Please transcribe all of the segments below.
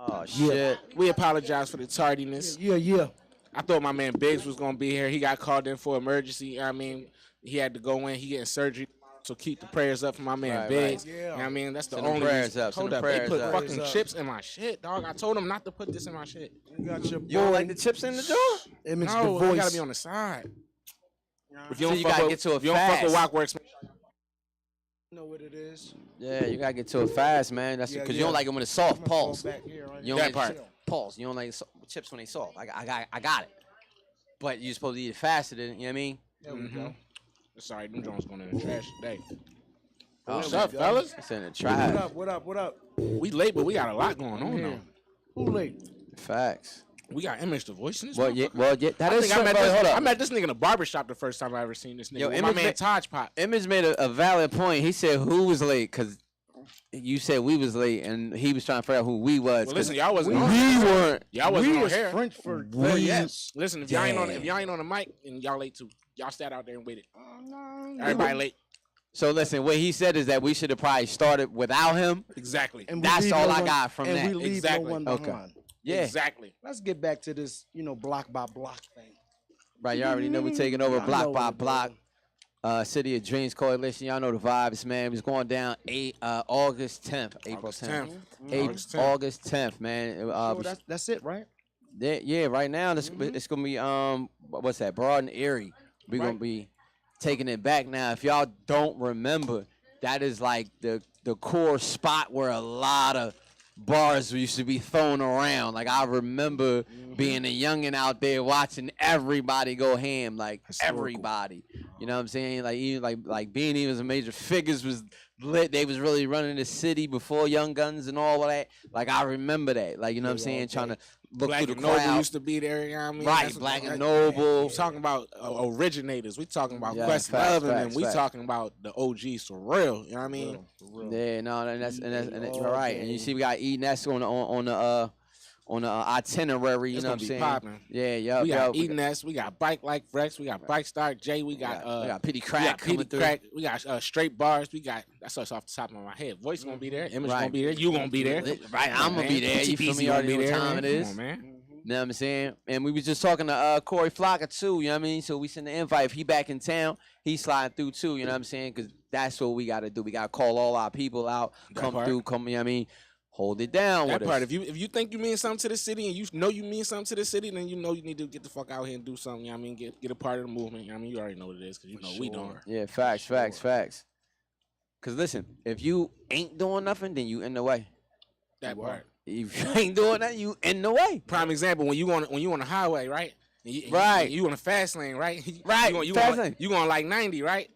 Oh Yeah. shit. We apologize for the tardiness. Yeah. I thought my man Biggs was gonna be here. He got called in for emergency. I mean, he had to go in. He getting surgery. So keep the prayers up for my man Right, Biggs. right. You know what I mean, that's the Send them only prayers reason. up, send Hold them up, they prayers put up. fucking Prayers up. chips in my shit, dog. I told him not to put this in my shit. You got your boy. You don't like the chips in the jar? Image the No, voice. I gotta be on the side. If you So don't you fuck gotta with, get to it if you don't fuck with fast. Walkworks, You know what it is. Yeah, you gotta get to it fast, man. That's Yeah, because yeah. you don't like it when it's soft. Pause. Back here, right You That don't like part. Pause. You don't like chips when they soft. I got it. But you're supposed to eat it faster than, you know what I mean? There we go. sorry, them Jones going in the trash today. Oh, What's up, go. fellas? It's in the What trash. up? What up? What up? We late, but we got a lot going on Yeah. though. Who late? Facts. We got Image the Voice in this. Well, yeah, motherfucker. that I is think I met, something. Hold this, up. I met this nigga in a barbershop the first time I ever seen this nigga. Yo, With my Image man ma- Taj Pop. Image made a valid point. He said who was late because you said we was late, and he was trying to figure out who we was. Well, 'cause listen, y'all wasn't we on here. weren't. Y'all wasn't We on is here. French for We- yes. Listen, if y'all ain't on Damn. if y'all ain't on the mic and y'all late too, y'all sat out there and waited. No, Everybody late. So listen, what he said is that we should have probably started without him. Exactly. And we That's leave all no I one- got from and that. we leave Exactly. no one Okay. behind. Yeah, Exactly. Let's get back to this, block by block thing. right. You already know we're taking over I block know by what it block. City of Dreams Coalition. Y'all know the vibes, man. It was going down August 10th, April August 10th. 10th. August 10th, man. So that's it, right? Yeah, right now it's gonna be what's that? Broad and Erie. We're gonna Right. be taking it back now. If y'all don't remember, that is like the core spot where a lot of bars used to be thrown around. Like I remember being a youngin' out there watching everybody go ham, like Historical. everybody. You know what I'm saying? Like even like Beanie was a major figures was lit. They was really running the city before Young Guns and all of that. Like I remember that. Like you know what I'm saying? Trying to look Black through and the Noble crowd. used to be there. You know what I mean? Right, That's what- Black and that- Noble. We talking about originators. We talking about Yeah, Quest facts, Love, and facts, we facts. talking about the OGs for real. You know what I mean? Yeah, no, and that's all you're right. And you day. see, we got Eden that's on the itinerary. You It's know what gonna I'm be saying? popping. Yeah, yeah. We got Eden S. We got Bike Like Rex. We got Bike Star J. We got Pity we Crack got coming Petey through. Crack. We got Straight Bars. We got that's us off the top of my head. Voice gonna be there. Image Right. gonna be there. You gonna be there. Right, I'm gonna be there. You feel me? You already know what time it is. Come on, man. You know what I'm saying? And we was just talking to Corey Flocker too, you know what I mean? So we sent the invite. If he back in town, he's sliding through too, you know what I'm saying? Because that's what we got to do. We got to call all our people out, That come part. through, you know what I mean? Hold it down That with part. us. If you think you mean something to the city and you know you mean something to the city, then you know you need to get the fuck out here and do something. You know what I mean? Get a part of the movement. You know what I mean? You already know what it is because you know we doing. Yeah, facts. Because listen, if you ain't doing nothing, then you in the way. That part. If you ain't doing that, you in the way. Prime example when you on the highway, right? And Right. You on the fast lane, right? Right, fast lane. You going like 90, right?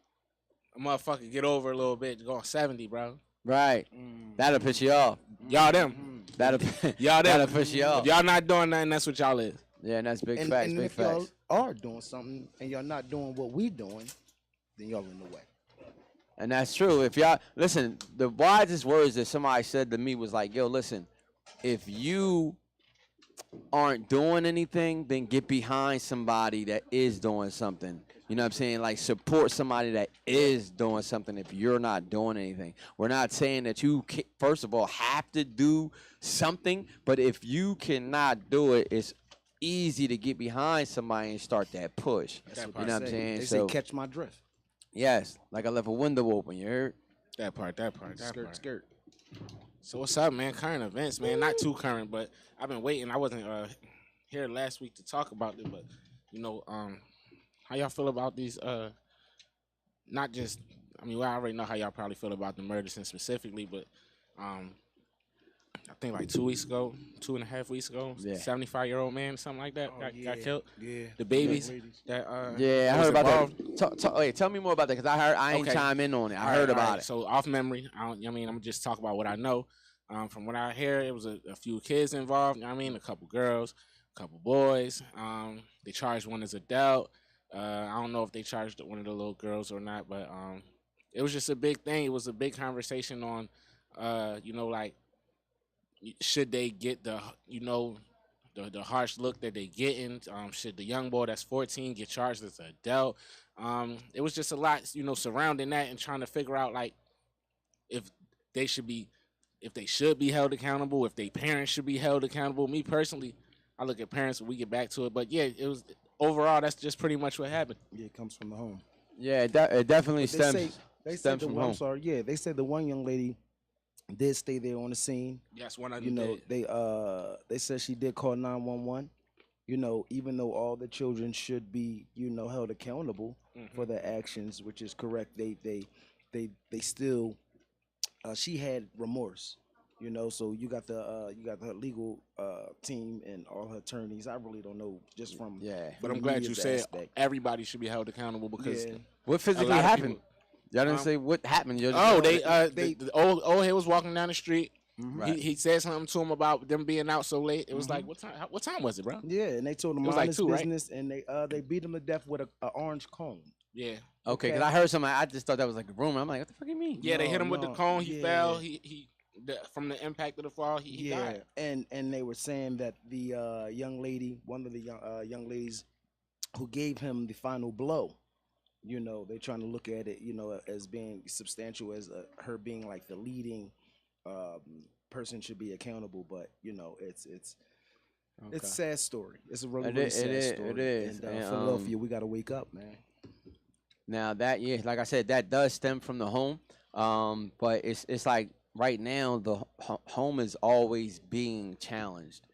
A motherfucker get over a little bit, go 70, bro. Right. That'll piss you off. Y'all them. That'll Y'all that'll them. piss you off. If y'all not doing nothing, that's what y'all is. Yeah, and that's big And, facts, and big if y'all facts. are doing something and y'all not doing what we doing, then y'all in the way. And that's true. If y'all listen, the wisest words that somebody said to me was like, "Yo, listen, if you aren't doing anything, then get behind somebody that is doing something." You know what I'm saying? Like support somebody that is doing something if you're not doing anything. We're not saying that you first of all have to do something, but if you cannot do it, it's easy to get behind somebody and start that push. That's what You they know what I'm say. saying? They So say catch my drift. yes, like I left a window open. You heard? That part. Skirt, skirt. So what's up, man? Current events, man. Not too current, but I've been waiting. I wasn't here last week to talk about it, but you know, how y'all feel about these? Not just. I mean, well, I already know how y'all probably feel about the murders specifically, but I think like 2 weeks ago, 2.5 weeks ago, Yeah. 75-year-old man, something like that, got killed. Yeah. The babies ladies. that Yeah, I was heard about involved. that. Wait, tell me more about that because I ain't Okay. chime in on it. I All heard right, all about right. it. So off memory, I mean, I'm gonna just talk about what I know. From what I hear, it was a few kids involved. You know what I mean, a couple girls, a couple boys. They charged one as adult. I don't know if they charged one of the little girls or not, but it was just a big thing. It was a big conversation on, you know, like should they get the harsh look that they getting? Should the young boy that's 14 get charged as an adult? It was just a lot, you know, surrounding that and trying to figure out like if they should be if they should be held accountable, if they parents should be held accountable. Me personally, I look at parents when we get back to it. But yeah, it was overall that's just pretty much what happened. Yeah, it comes from the home. Yeah, it definitely But they say stems the from one. I'm home. sorry. Yeah, they said the one young lady did stay there on the scene. Yes, one of You them know, did. they said she did call 911. You know, even though all the children should be, held accountable for their actions, which is correct, they still she had remorse. You know, so you got the legal team and all her attorneys. I really don't know just from Yeah. But from I'm the glad you media's said aspect. everybody should be held accountable because Yeah. What physically lot of happened? people- Y'all didn't say what happened. You're just- oh they- the old head was walking down the street. Right. He said something to him about them being out so late. It was like what time was it, bro? Yeah, and they told him It was mind like his 2, right? business, and they beat him to death with a orange cone. Yeah. Okay, because Okay. I heard something. I just thought that was like a rumor. I'm like, what the fuck you mean? Yeah, they hit him with the No, cone. He yeah. fell. He from the impact of the fall. He Yeah, died. and they were saying that the young lady, one of the young ladies, who gave him the final blow, they're trying to look at it, as being substantial as her being like the leading person should be accountable. But it's Okay. it's a sad story. It's a really, It really is- sad it is- story. it is, And and, Philadelphia, we got to wake up, man. Now that like I said, that does stem from the home. But it's like right now the home is always being challenged.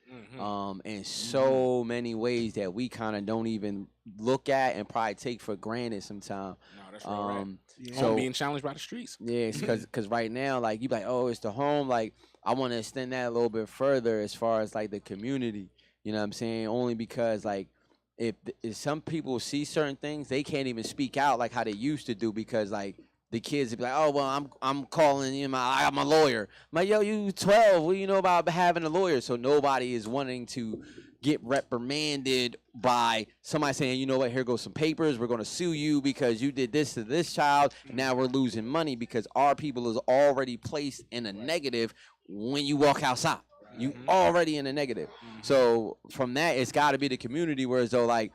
In so many ways that we kind of don't even look at and probably take for granted sometimes. No, that's right. Yeah. Home being challenged by the streets. Yeah, because right now, like, you be like, oh, it's the home. Like, I want to extend that a little bit further as far as, like, the community. You know what I'm saying? Only because, like, if some people see certain things, they can't even speak out like how they used to do because, like, the kids be like, oh, well, I'm calling you, I'm a lawyer. I'm like, yo, you 12. What do you know about having a lawyer? So nobody is wanting to get reprimanded by somebody saying, you know what, here goes some papers. We're going to sue you because you did this to this child. Now we're losing money because our people is already placed in a negative when you walk outside. You already in a negative. So from that, it's got to be the community, whereas though, like,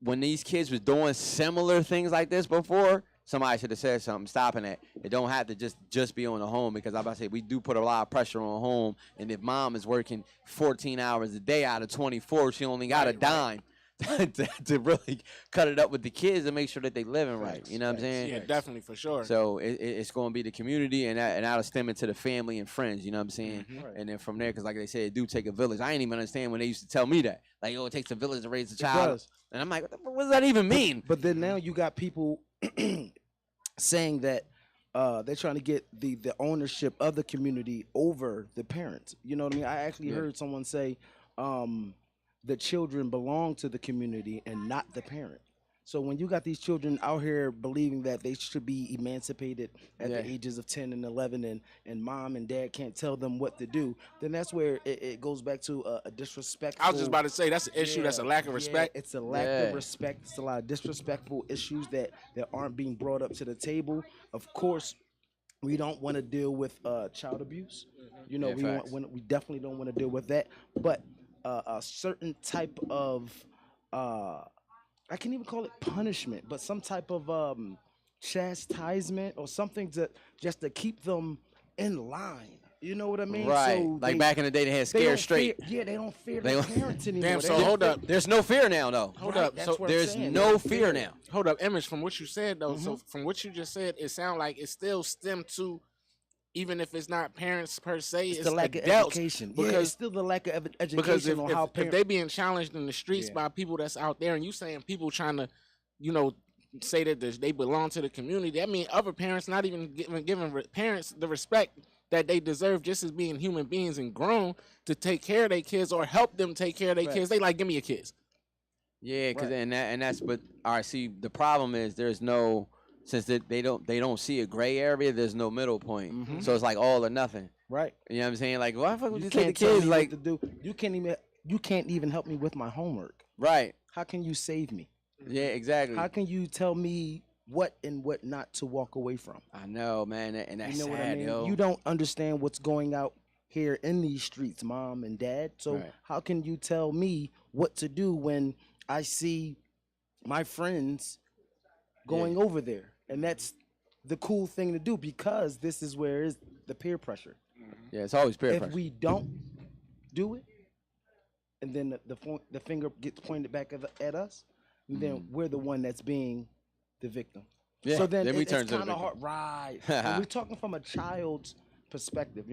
when these kids was doing similar things like this before, somebody should have said something stopping it. It don't have to just be on the home, because I'm about to say we do put a lot of pressure on home. And if mom is working 14 hours a day out of 24, she only got a dime to really cut it up with the kids and make sure that they living right. You know what I'm saying? Yeah, definitely, for sure. So it's going to be the community, and that'll stem into the family and friends. You know what I'm saying? Right. And then from there, because like they said, it do take a village. I ain't even understand when they used to tell me that. Like, oh, it takes a village to raise a child. does. And I'm like, what does that even mean? But then now you got people saying that they're trying to get the ownership of the community over the parents. You know what I mean? I actually heard someone say the children belong to the community and not the parent. So when you got these children out here believing that they should be emancipated at the ages of 10 and 11, and mom and dad can't tell them what to do, then that's where it goes back to a disrespectful. I was just about to say that's an issue. That's a lack of respect. It's a lack of respect. It's a lot of disrespectful issues that aren't being brought up to the table. Of course, we don't want to deal with child abuse. You know, Yeah, we definitely don't want to deal with that. But a certain type of I can't even call it punishment, but some type of chastisement or something just to keep them in line. You know what I mean? Right. So Like back in the day, they had they scared don't straight. Fear, they don't fear They their don't- parents anymore. Damn, They so don't hold fear- up. There's no fear now, though. Hold Right, up. that's So what I'm There's saying. They no don't fear now. hold up, Image, from what you said though. So from what you just said, it sounds like it still stemmed to, even if it's not parents per se, It's the lack of adults, education. Because It's still the lack of education because on how if parents. they being challenged in the streets Yeah. by people that's out there, and you saying people trying to, say that they belong to the community, I mean other parents not even giving parents the respect that they deserve just as being human beings and grown to take care of their kids or help them take care of their kids. They like, give me your kids. Yeah, because Right. and that's but all right. See, the problem is there's no, since they don't see a gray area. There's no middle point. So it's like all or nothing. Right. You know what I'm saying? Like, why the fuck would you take the can't tell kids? me Like, what to do. You can't even help me with my homework. right? How can you save me? Yeah, exactly. How can you tell me what and what not to walk away from? I know, man, and that's You know sad, what I mean? yo. You don't understand what's going out here in these streets, mom and dad. So Right. how can you tell me what to do when I see my friends going over there? And that's the cool thing to do, because this is where is the peer pressure. Yeah, it's always peer If pressure. we don't do it, and then the finger gets pointed back at us, and then we're the one that's being the victim. Yeah, So then then we it's turn to the kind of hard, victim. right? And we're talking from a child's perspective.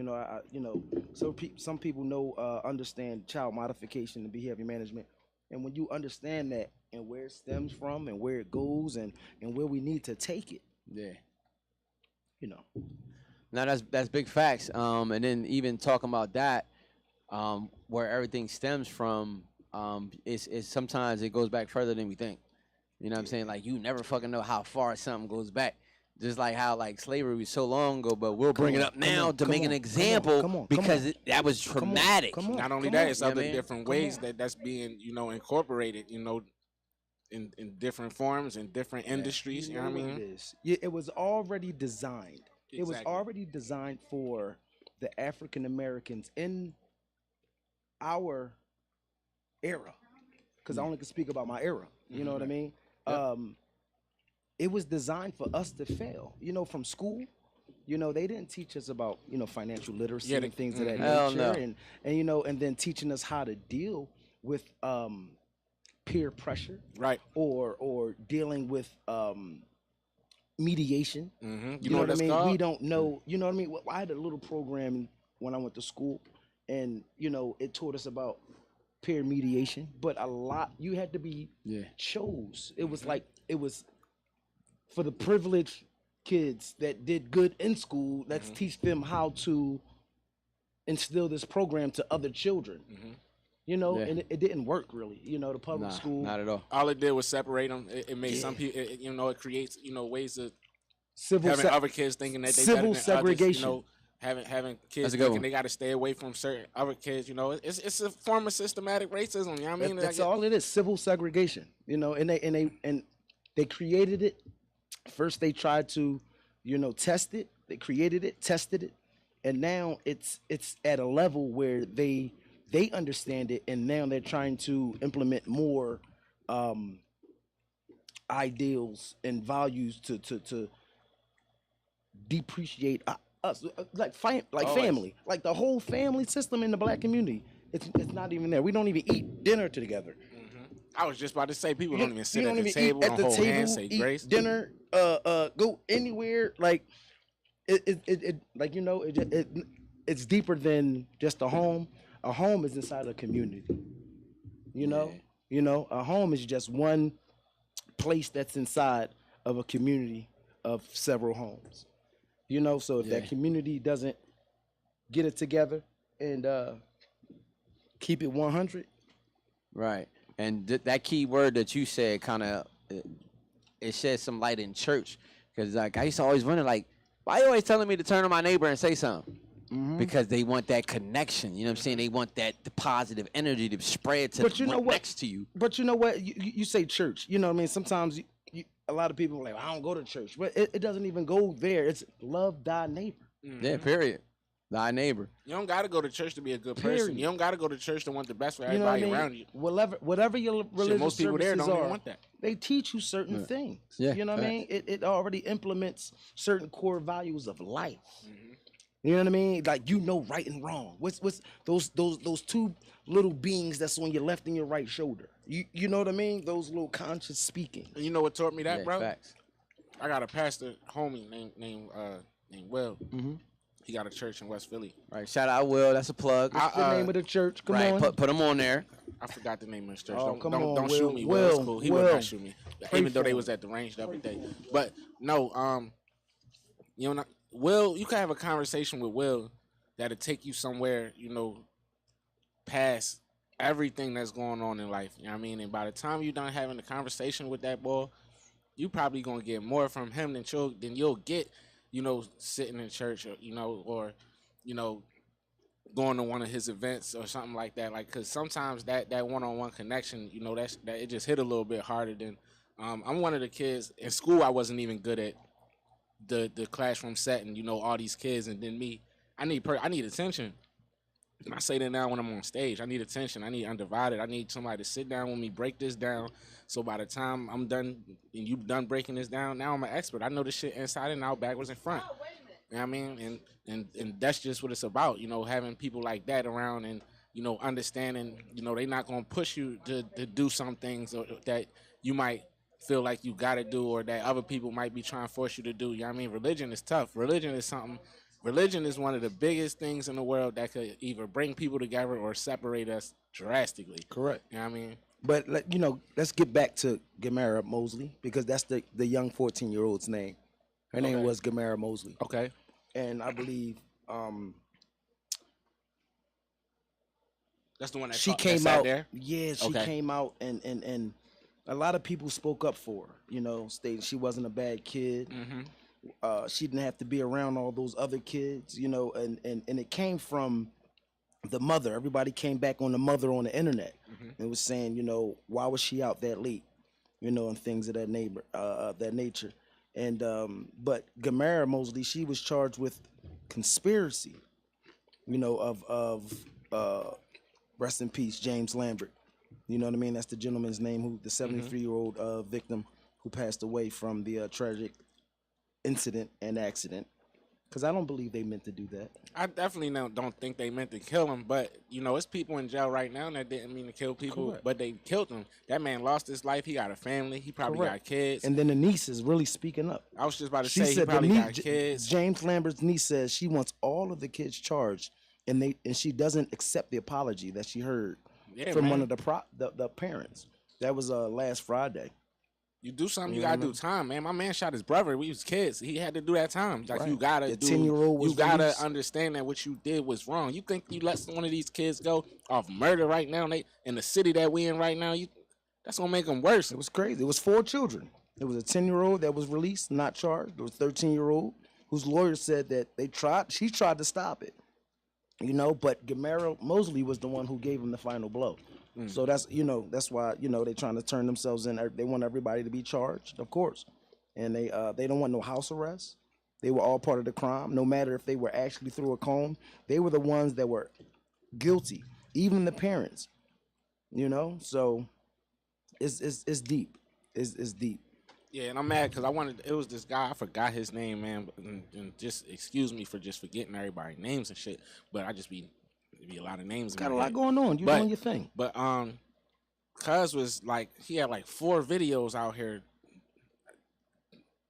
So some people understand child modification and behavior management, and when you understand that and where it stems from and where it goes and where we need to take it, Yeah. you know. Now that's big facts. And then even talking about that, where everything stems from, is sometimes it goes back further than we think. You know what I'm saying? Like you never fucking know how far something goes back. Just like how like slavery was so long ago, but we'll bring it up now to make an example because that was traumatic. Not only that, it's other different ways that's being, incorporated, in different forms and different industries. You know what I mean? It is. Yeah, it was already designed. Exactly. It was already designed for the African Americans in our era, because I only can speak about my era. You know what I mean? Yep. It was designed for us to fail. From school, they didn't teach us about financial literacy and things of that Hell nature, no. and then teaching us how to deal with peer pressure, Right. or dealing with mediation. Mm-hmm. You know what I mean? Called? We don't know. You know what I mean? I had a little program when I went to school, and it taught us about peer mediation, but a lot you had to be chose. It was like it was for the privileged kids that did good in school. Let's teach them how to instill this program to other children. And it didn't work really. The public school, not at all. All it did was separate them. It made some people, it creates, ways of civil having other kids thinking that they civil better than segregation. others, having kids That's a good thinking one. they got to stay away from certain other kids. It's a form of systematic racism. You know what I mean? That's all it is. Civil segregation. And they created it. First, they tried to, test it. They created it, tested it, and now it's at a level where they understand it, and now they're trying to implement more ideals and values to depreciate us, like family, like the whole family system in the black community. It's not even there. We don't even eat dinner together. I was just about to say people don't even sit You at don't the even table eat and at the hold table, hands, say eat grace. dinner, go anywhere. Like it like it's deeper than just a home. A home is inside a community. A home is just one place that's inside of a community of several homes. So if that community doesn't get it together and keep it 100, Right. And that key word that you said kind of it shed some light in church, because like I used to always wonder like, why you always telling me to turn to my neighbor and say something? Because they want that connection. You know what I'm saying? They want the positive energy to spread to next to you. But you know what? You say church. You know what I mean? Sometimes a lot of people are like, I don't go to church. But it doesn't even go there. It's love thy neighbor. Yeah, period. Thy neighbor. You don't got to go to church to be a good person. Period. You don't got to go to church to want the best for You know what I everybody mean? around you. Whatever your religious most people there services don't even are, want that. they teach you certain things. Yeah, You know what I mean? It already implements certain core values of life. You know what I mean? Like right and wrong. What's those two little beings that's on your left and your right shoulder? You know what I mean? Those little conscious speaking. And you know what taught me that, bro? Facts. I got a pastor homie named Will. He got a church in West Philly. All right, shout out Will. That's a plug. What's the name of the church? Come on. Put him on there. I forgot the name of his church. Oh, don't Will. shoot me. Will. It's cool. He Will. would not shoot me, Pray even though for they him. was at the range the other day. But no, Will, you can have a conversation with Will that'll take you somewhere, past everything that's going on in life. You know what I mean? And by the time you're done having a conversation with that boy, you probably gonna get more from him than you'll get, sitting in church or going to one of his events or something like that. Like, cause sometimes that one-on-one connection, that it just hit a little bit harder than. I'm one of the kids in school. I wasn't even good at the classroom setting. All these kids, and then me. I need attention. And I say that now when I'm on stage. I need attention. I need undivided. I need somebody to sit down with me, break this down. So by the time I'm done and you done breaking this down, now I'm an expert. I know this shit inside and out, backwards and front. You know what I mean? And that's just what it's about, you know, having people like that around and, you know, understanding, you know, they're not going to push you to do some things that you might feel like you got to do or that other people might be trying to force you to do. You know what I mean? Religion is tough. Religion is one of the biggest things in the world that could either bring people together or separate us drastically. Correct. You know what I mean? But you know, let's get back to Gamera Mosley because that's the young 14-year-old's name. Her name Okay. was Gamera Mosley, Okay. and I believe That's the one that she that came sat out. there? Yeah, she Okay. came out, and a lot of people spoke up for her. You know, stating she wasn't a bad kid. Mm-hmm. She didn't have to be around all those other kids. You know, and it came from the mother. Everybody came back on the mother on the internet and was saying, you know, why was she out that late? You know, and things of that nature. And but Gamera Mosley, she was charged with conspiracy. You know, of rest in peace, James Lambert. You know what I mean? That's the gentleman's name, who the 73-year-old victim who passed away from the tragic incident and accident. Because I don't believe they meant to do that. I definitely don't think they meant to kill him, but you know, it's people in jail right now that didn't mean to kill people, Correct. but they killed him. That man lost his life. He got a family. He probably Correct. got kids. And then the niece is really speaking up. I was just about to She say he said probably the got kids. James Lambert's niece says she wants all of the kids charged, and she doesn't accept the apology that she heard from one of the parents. That was last Friday. You do something, you gotta do time, man. My man shot his brother. We was kids. He had to do that time. Like Right. you gotta The do. 10-year-old was You gotta released. understand that what you did was wrong. You think you let one of these kids go off murder right now? They in the city that we in right now. That's gonna make them worse. It was crazy. It was 4 children. It was a 10-year-old that was released, not charged. There was a 13-year-old whose lawyer said that she tried to stop it. You know, but Gamera Mosley was the one who gave him the final blow. So that's why they're trying to turn themselves in. They want everybody to be charged, of course, and they don't want no house arrest. They were all part of the crime, no matter if they were actually through a comb. They were the ones that were guilty, even the parents. You know, so it's deep. It's deep. Yeah, and I'm mad because it was this guy, I forgot his name, man, and just excuse me for just forgetting everybody's names and shit, but I just be a lot of names. Got a lot going on. You doing your thing. But Cuz was like, he had like 4 videos out here.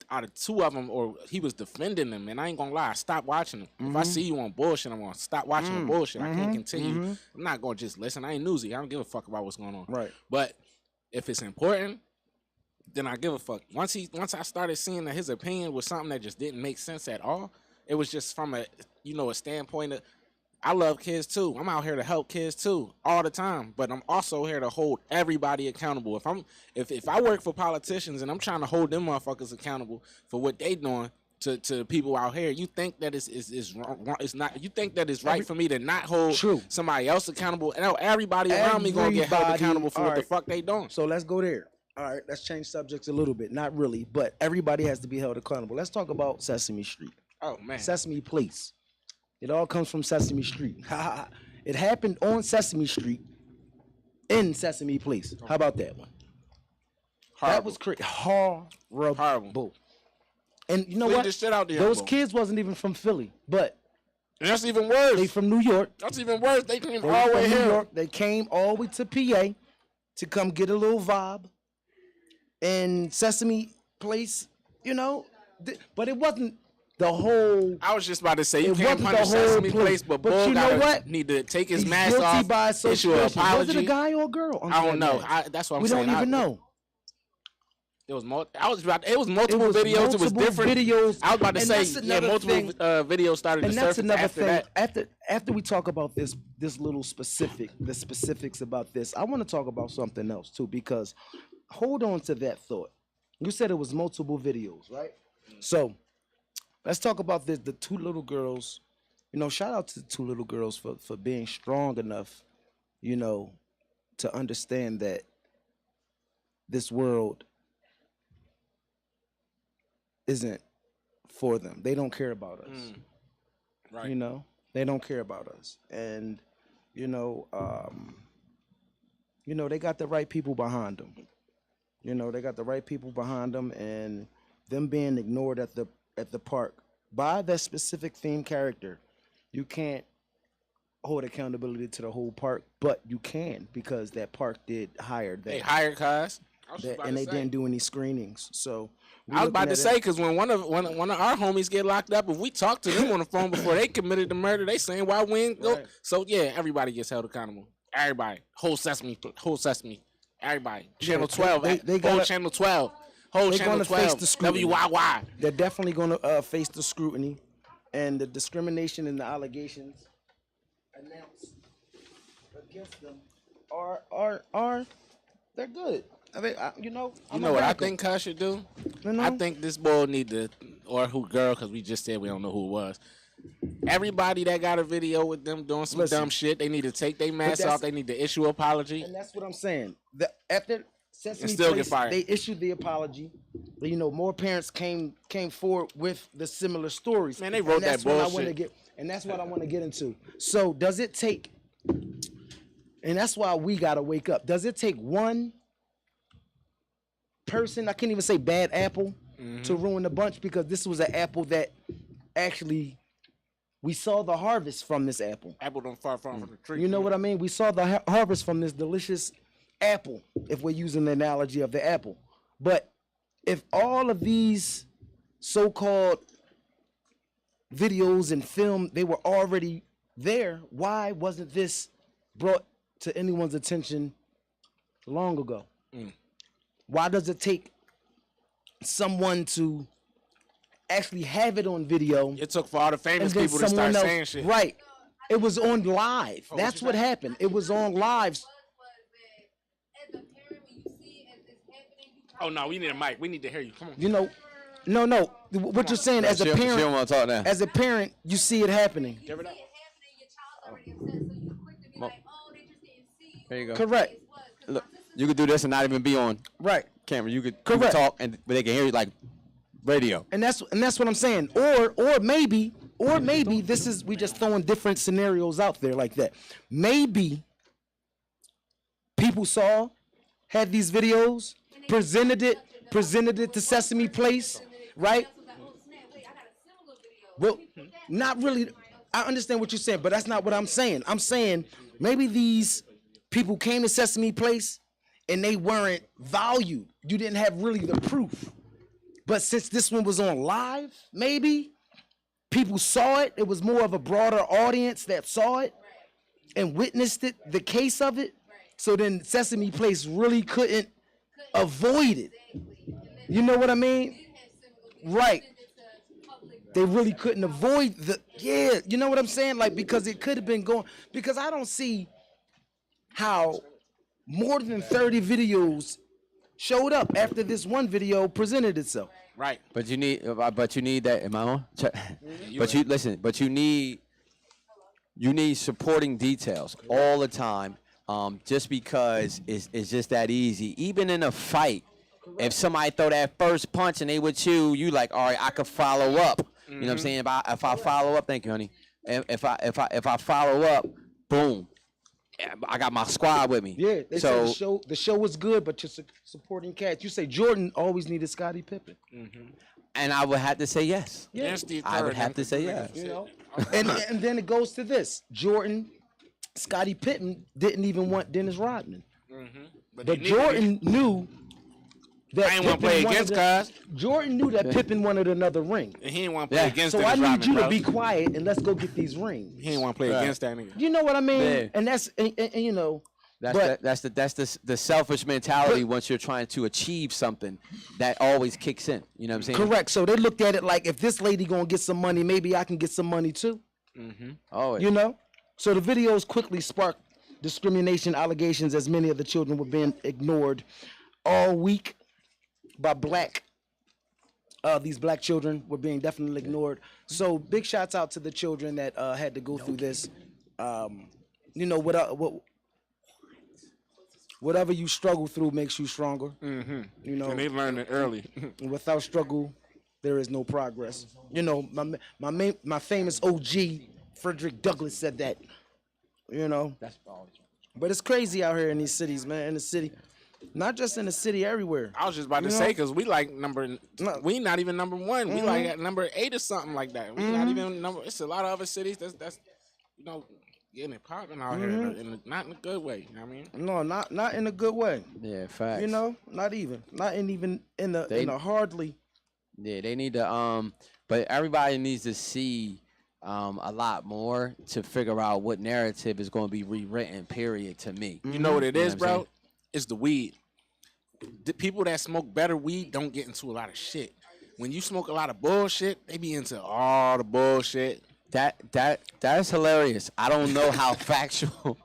Out of 2 of them, or he was defending them, and I ain't gonna lie, I stopped watching them. If I see you on bullshit, I'm gonna stop watching the bullshit. I can't continue. I'm not gonna just listen. I ain't newsy. I don't give a fuck about what's going on. Right. But if it's important, then I give a fuck. Once I started seeing that his opinion was something that just didn't make sense at all, it was just from a standpoint of, I love kids too. I'm out here to help kids too all the time, but I'm also here to hold everybody accountable. If I work for politicians and I'm trying to hold them motherfuckers accountable for what they doing to people out here, you think that is wrong? It's not. You think that it's right for me to not hold somebody else accountable? And everybody around me gonna get held accountable for what the fuck they doing. So let's go there. All right, let's change subjects a little bit. Not really, but everybody has to be held accountable. Let's talk about Sesame Street. Oh man, Sesame Place. It all comes from Sesame Street. It happened on Sesame Street in Sesame Place. How about that one? horrible. That was crazy. Horrible. And you know Leave what? this shit out there, Those bro. kids wasn't even from Philly, but And that's even worse. they from New York. That's even worse. They came They all the from way New here. York. They came all the way to PA to come get a little vibe. And Sesame Place, you know, but it wasn't the whole. I was just about to say, you It can't wasn't punish the whole Sesame place. Place, but But Bull you know what? need to take his He's mask guilty off, by issue an association. Was apology. it a guy or a girl? I don't know. That That's what I'm we saying. don't even know. It was multiple videos. It was multiple different videos. I was about to And say, that's another multiple thing. videos started And to that's surface another after thing. that. After we talk about this little the specifics about this, I want to talk about something else too, because hold on to that thought. You said it was multiple videos, right? So let's talk about this. The 2 little girls, you know, shout out to the 2 little girls for being strong enough, you know, to understand that this world isn't for them. They don't care about us. Right. You know, they don't care about us. And, you know, they got the right people behind them. You know, they got the right people behind them, and them being ignored at the park by that specific theme character, you can't hold accountability to the whole park, but you can because that park did hire They that, hired cuz. and they didn't do any screenings. So I was about to say, because when one of our homies get locked up, if we talk to them on the phone before they committed the murder, they saying why we ain't go. Right. So yeah, everybody gets held accountable. Everybody, whole sesame, everybody. Channel 12, they whole gotta- channel 12, whole they're channel gonna face 12, the scrutiny. WYY. they're definitely going to face the scrutiny and the discrimination and the allegations announced against them are they're good. I mean, you know, You know what I think Cuz should do? You know? I think this boy need to, or who girl, because we just said we don't know who it was. Everybody that got a video with them doing some Listen. dumb shit, they need to take their mask that's- off. They need to issue an apology. And that's what I'm saying. After Sesame And still Place, get fired. they issued the apology. You know, more parents came forward with the similar stories. Man, they wrote And that's that what I bullshit. wanna get, and that's what I want to get into. So, does it take? And that's why we gotta wake up. Does it take one person? I can't even say bad apple to ruin the bunch, because this was an apple that actually we saw the harvest from this apple. Apple don't far from the tree. You know what I mean? We saw the harvest from this delicious apple, if we're using the analogy of the apple. But if all of these so-called videos and film, they were already there, why wasn't this brought to anyone's attention long ago? Why does it take someone to actually have it on video? It took for all the famous And then people to start someone else, saying shit. right? It was on live. That's you what say? happened. It was on live. Oh no, we need a mic. We need to hear you. Come on. You know, no. What you're saying as a She don't parent, want to talk now. as a parent, you see it happening. Give it up. There you go. Correct. Look, you could do this and not even be on Right. camera. You could Correct. talk, but they can hear you like radio. And that's what I'm saying. Or maybe this is, we just throwing different scenarios out there like that. Maybe people had these videos, presented it to Sesame Place, right? Well, not really. I understand what you're saying, but that's not what I'm saying. I'm saying maybe these people came to Sesame Place and they weren't valued. You didn't have really the proof. But since this one was on live, maybe people saw it. It was more of a broader audience that saw it and witnessed it, the case of it. So then Sesame Place really couldn't avoid it. You know what I mean? Right. They really couldn't avoid you know what I'm saying? Like, because it could have been going, because I don't see how more than 30 videos showed up after this one video presented itself. Right. But you need that. Am I on? But you need supporting details all the time. Just because it's just that easy. Even in a fight, if somebody throw that first punch and they with you like, all right, I could follow up. You know what I'm saying? If I follow up, thank you, honey. If I follow up, boom, I got my squad with me. Yeah, they said the show was good, but you're supporting cats. You say Jordan always needed Scottie Pippen. And I would have to say yes. Yeah. I would have to say yes. You know, and then it goes to this: Jordan, Scottie Pippen didn't even want Dennis Rodman, but Jordan knew that I ain't want to play against guys. Jordan knew that Pippen wanted another ring. And he didn't want to play against So Dennis I need Rodman, you to bro. be quiet and let's go get these rings. He didn't want to play against that nigga. You know what I mean? Yeah. And that's and you know. That's the selfish mentality once you're trying to achieve something that always kicks in. You know what I'm saying? Correct. So they looked at it like, if this lady gonna get some money, maybe I can get some money too. Oh, You know? So the videos quickly sparked discrimination allegations, as many of the children were being ignored all week by these black children were being definitely ignored. So big shouts out to the children that had to go through this. You know, whatever you struggle through makes you stronger. You know, And they learned it early. and without struggle, there is no progress. You know, my famous OG Frederick Douglass said that. You know, but it's crazy out here in these cities, man. In the city, Not just in the city, everywhere. I was just about to say because we like we not even number one. We like at number 8 or something like that. We not even number. It's a lot of other cities that's getting it popping out here, not in a good way. You know what I mean? No, not in a good way. Yeah, facts. Not even in the hardly. Yeah, they need to but everybody needs to see a lot more to figure out what narrative is going to be rewritten. Period. To me, you know what it is, what I'm bro? It's the weed. The people that smoke better weed don't get into a lot of shit. When you smoke a lot of bullshit, they be into all the bullshit. That's hilarious. I don't know how factual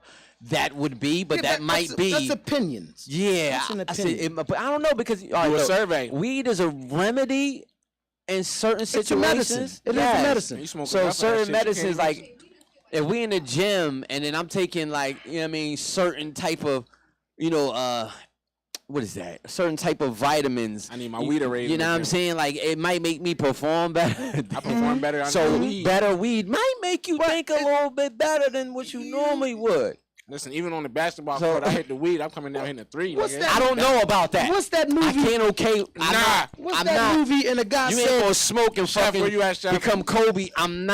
that would be, but that might be. That's opinions. Yeah, That's an opinion. but I don't know because Do a survey. Weed is a remedy in certain situations. It is a medicine. You smoke So enough of that certain shit, you medicines, can't like if we in the gym and then I'm taking like certain type of what is that? Certain type of vitamins. I need my weed array. You know what I'm saying? Like it might make me perform better. I perform better on So weed. better weed might make you think a little bit better than what you normally would. Listen, even on the basketball court, I hit the weed. I'm coming down hitting a 3. What's nigga. that? I don't know about that. What's that movie? I can't okay. What's I'm that not. movie? And the guy You ain't said, gonna smoke and Chef, fucking where you at, Chef? become Kobe. I'm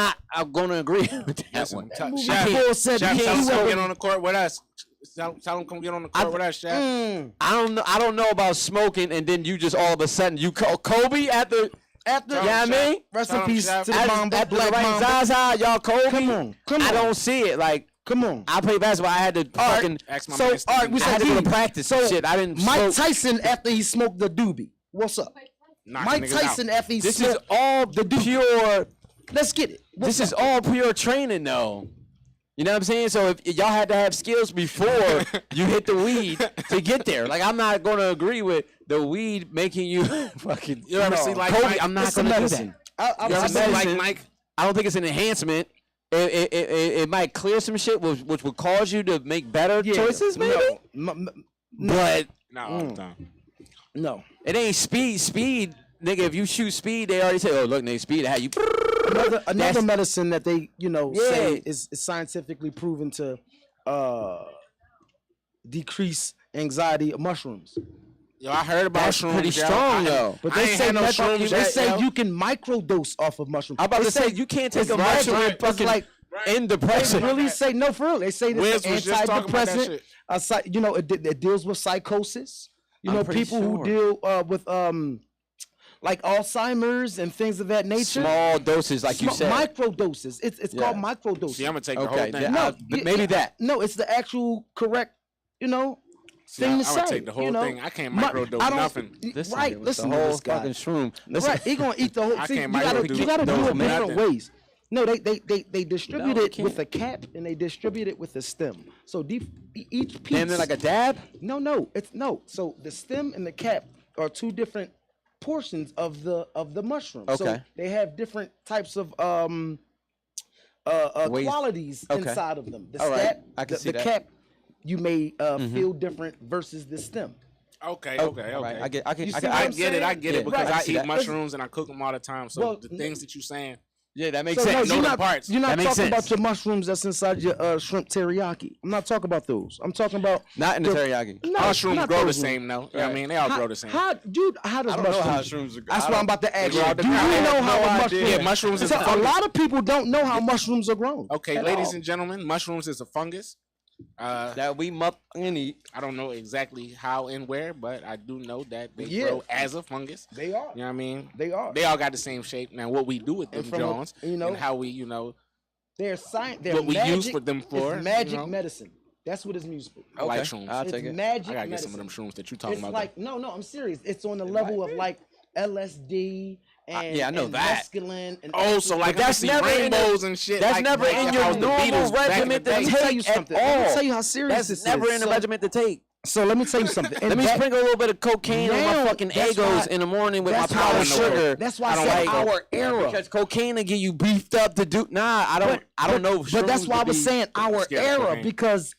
gonna agree with that Listen, one. tell- movie Chef, Paul said Chef, he tell him ain't come wearing- get on the court with us. Tell him come get on the court with us, Chef. I don't know about smoking and then you just all of a sudden you call Kobe after. You know what I mean? Rest Tell in him, peace Chef. to the After Mamba, the Black right Mamba. Zaza, y'all Kobe. Come on. I don't see it. Like Come on. I play basketball. I had to fucking. Ask my So, man all right, we I said had to go T. to practice. So, and shit. I didn't. Mike smoke. Tyson after he smoked the doobie. What's up? Knocking Mike niggas Tyson out. after he This is smoked all the doobie. pure. Let's get it. This is all pure training, though. You know what I'm saying? So if y'all had to have skills before you hit the weed to get there. Like I'm not gonna agree with the weed making you fucking. You ever see like Kobe? Mike? I'm not It's a gonna do medicine. that. I You ever was see like medicine. Mike? I don't think it's an enhancement. It might clear some shit, which would cause you to make better choices, maybe. But No. it ain't speed. Speed, nigga. If you shoot speed, they already say, "Oh, look, nigga, speed. How you?" Another medicine that they, say Yeah. is scientifically proven to decrease anxiety of mushrooms. Yo, I heard about That's shrooms. pretty yo. strong, though. But I they ain't say had no they shrooms yet, say yo. you can microdose off of mushrooms. I'm about They to say you can't take it's a mushroom right, and it's fucking like end they depression. really say no for real. They say this Wiz is was just talking about that antidepressant. It deals with psychosis. I'm pretty People who sure. deal with like Alzheimer's and things of that nature. Small doses, like you said. Micro doses. It's called Yeah. micro doses. See, I'm gonna take the whole Okay, thing. yeah, No, maybe that. No, it's the actual correct, See, thing I'm to gonna say. take the whole thing. I can't microdose I don't- nothing. Listen, Right, it was listen the to whole this guy. fucking shroom. Listen, Right, he gonna eat the whole. I See, can't you gotta microdose do it nothing. different ways. No, they distribute No, you it with can't. a cap and they distribute it with a stem. So each piece. damn, they're like a dab. No, it's no. So the stem and the cap are two different portions of the mushroom. So Okay. they have different types of Ways- qualities okay. inside of them. The All right, stab, I can the, see the that. cap, you may feel different versus the stem. Okay. All right, I get You it. see I what get I'm it. saying? I get it Yeah, because right, I I see eat that. mushrooms and I cook them all the time. So Well, the things that you're saying, Yeah, that makes So sense. know you're the not, parts. you're not That makes talking about sense. your mushrooms that's inside your shrimp teriyaki. I'm not talking about those. I'm talking about Not in the teriyaki. No, mushrooms not grow the those same, though. You know what I Right. mean? They all grow the same. How does I don't know mushrooms? how shrooms are. That's what I'm about to ask grow you. out the Do you ground. I know have how no a idea. mushroom? Yeah, mushrooms is So a a fungus. lot of people don't know how mushrooms are grown. Okay, at ladies all. and gentlemen, mushrooms is a fungus. That we and eat. I don't know exactly how and where, but I do know that they Yeah. grow as a fungus. They are. You know what I mean? They are. They all got the same shape. Now, what we do with them And from Jones, a- and how we, They're science. They're what we magic, use for them for, It's magic you know? medicine. That's what it's used for. I like Okay, shrooms. I'll It's take it. magic I gotta get medicine. some of them shrooms that you talking It's about. like no, I'm serious. It's on the level of like LSD and yeah, I know and that. mescaline and oh, so like that's that's never in the- rainbows and shit. that's like, never like in if your I was the normal Beatles back in regimen the to day. Let me tell you take at something. Let me all. tell you how serious That's this never is. in the So- regiment to take. So let me tell you something. Let me sprinkle a little bit of cocaine on my Now, fucking that's egos why- in the morning with my that's why powdered I know sugar. it. That's why I I don't said like our era. Because cocaine will get you beefed up to do. Nah, I don't know. But that's shrooms why I would was be- saying our scared of era cocaine. because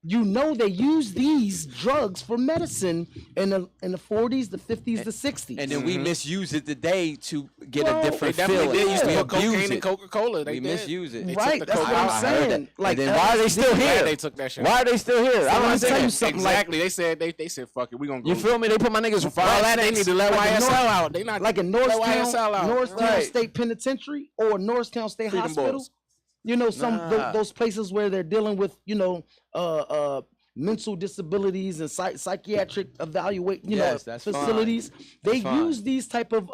you know they use these drugs for medicine in the 40s, the 50s, the 60s. And then we misuse it today to get Well, a They different definitely feeling. did used to We put abuse cocaine and it. Coca-Cola. They We did. misuse it. They Right, took the that's what cocaine. I'm I heard saying. that. Like, And then why are they still Glad here? they took that shit. Why are they still here? I let don't me understand. tell you something. Exactly. They said they said fuck it. We gonna go. You feel me? They put my niggas For all that, they need to let Like in YSL North- out. They not like in let Norristown, YSL out. Norristown Right. State Penitentiary or Norristown State Freedom Hospital. Boys. You know, some Nah. those places where they're dealing with, mental disabilities and psychiatric Yes, that's fine. facilities. They That's fine. use these type of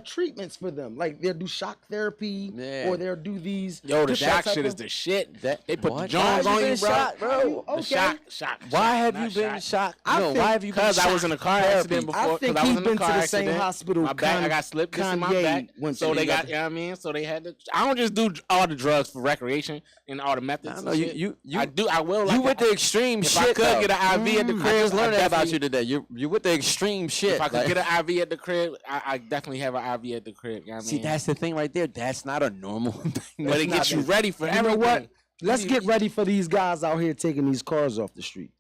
treatments for them. Like they'll do shock therapy Yeah. or they'll do these. Yo, the different shock type shit is of- the shit. That- They put what? the Jones Why on you you, been bro. shot, bro? The Okay. shock. Why have you not been shot. shot? I No, think- why have you been Because shot? I was in a car accident before. I think I was he's in a been to car the same accident. hospital. My back, I got slip disc in my Kanye back. went So to. they got, you know what I mean? So they had to. I don't just do all the drugs for recreation and all the methods. I and know shit. you I do. I will. You Like with the extreme if shit. I could though. get an IV at the crib, I just learned that about definitely- you today. You with the extreme shit. If I could like- get an IV at the crib, I definitely have an IV at the crib. You know what I See, mean? that's the thing right there. That's not a normal thing. But it not gets you that- ready for You know everything. what? Let's You- get ready for these guys out here taking these cars off the street.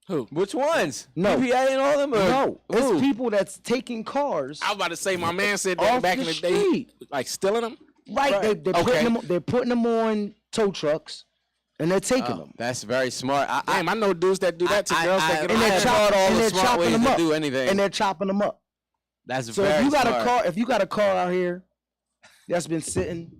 Who? Which ones? No. PPA and all them? Or? No, Who? it's people that's taking cars I was about to say, my man said that off back the in the day, street. like stealing them. Right, they're Okay. putting them on tow trucks, and they're taking Oh, them. that's very smart. Damn, I know dudes that do that to girls that get and on they're their chop- chopping, all and the they're smart chopping ways them to up, do anything. and they're chopping them up. That's So very if you got smart. a car, if you got a car out here that's been sitting,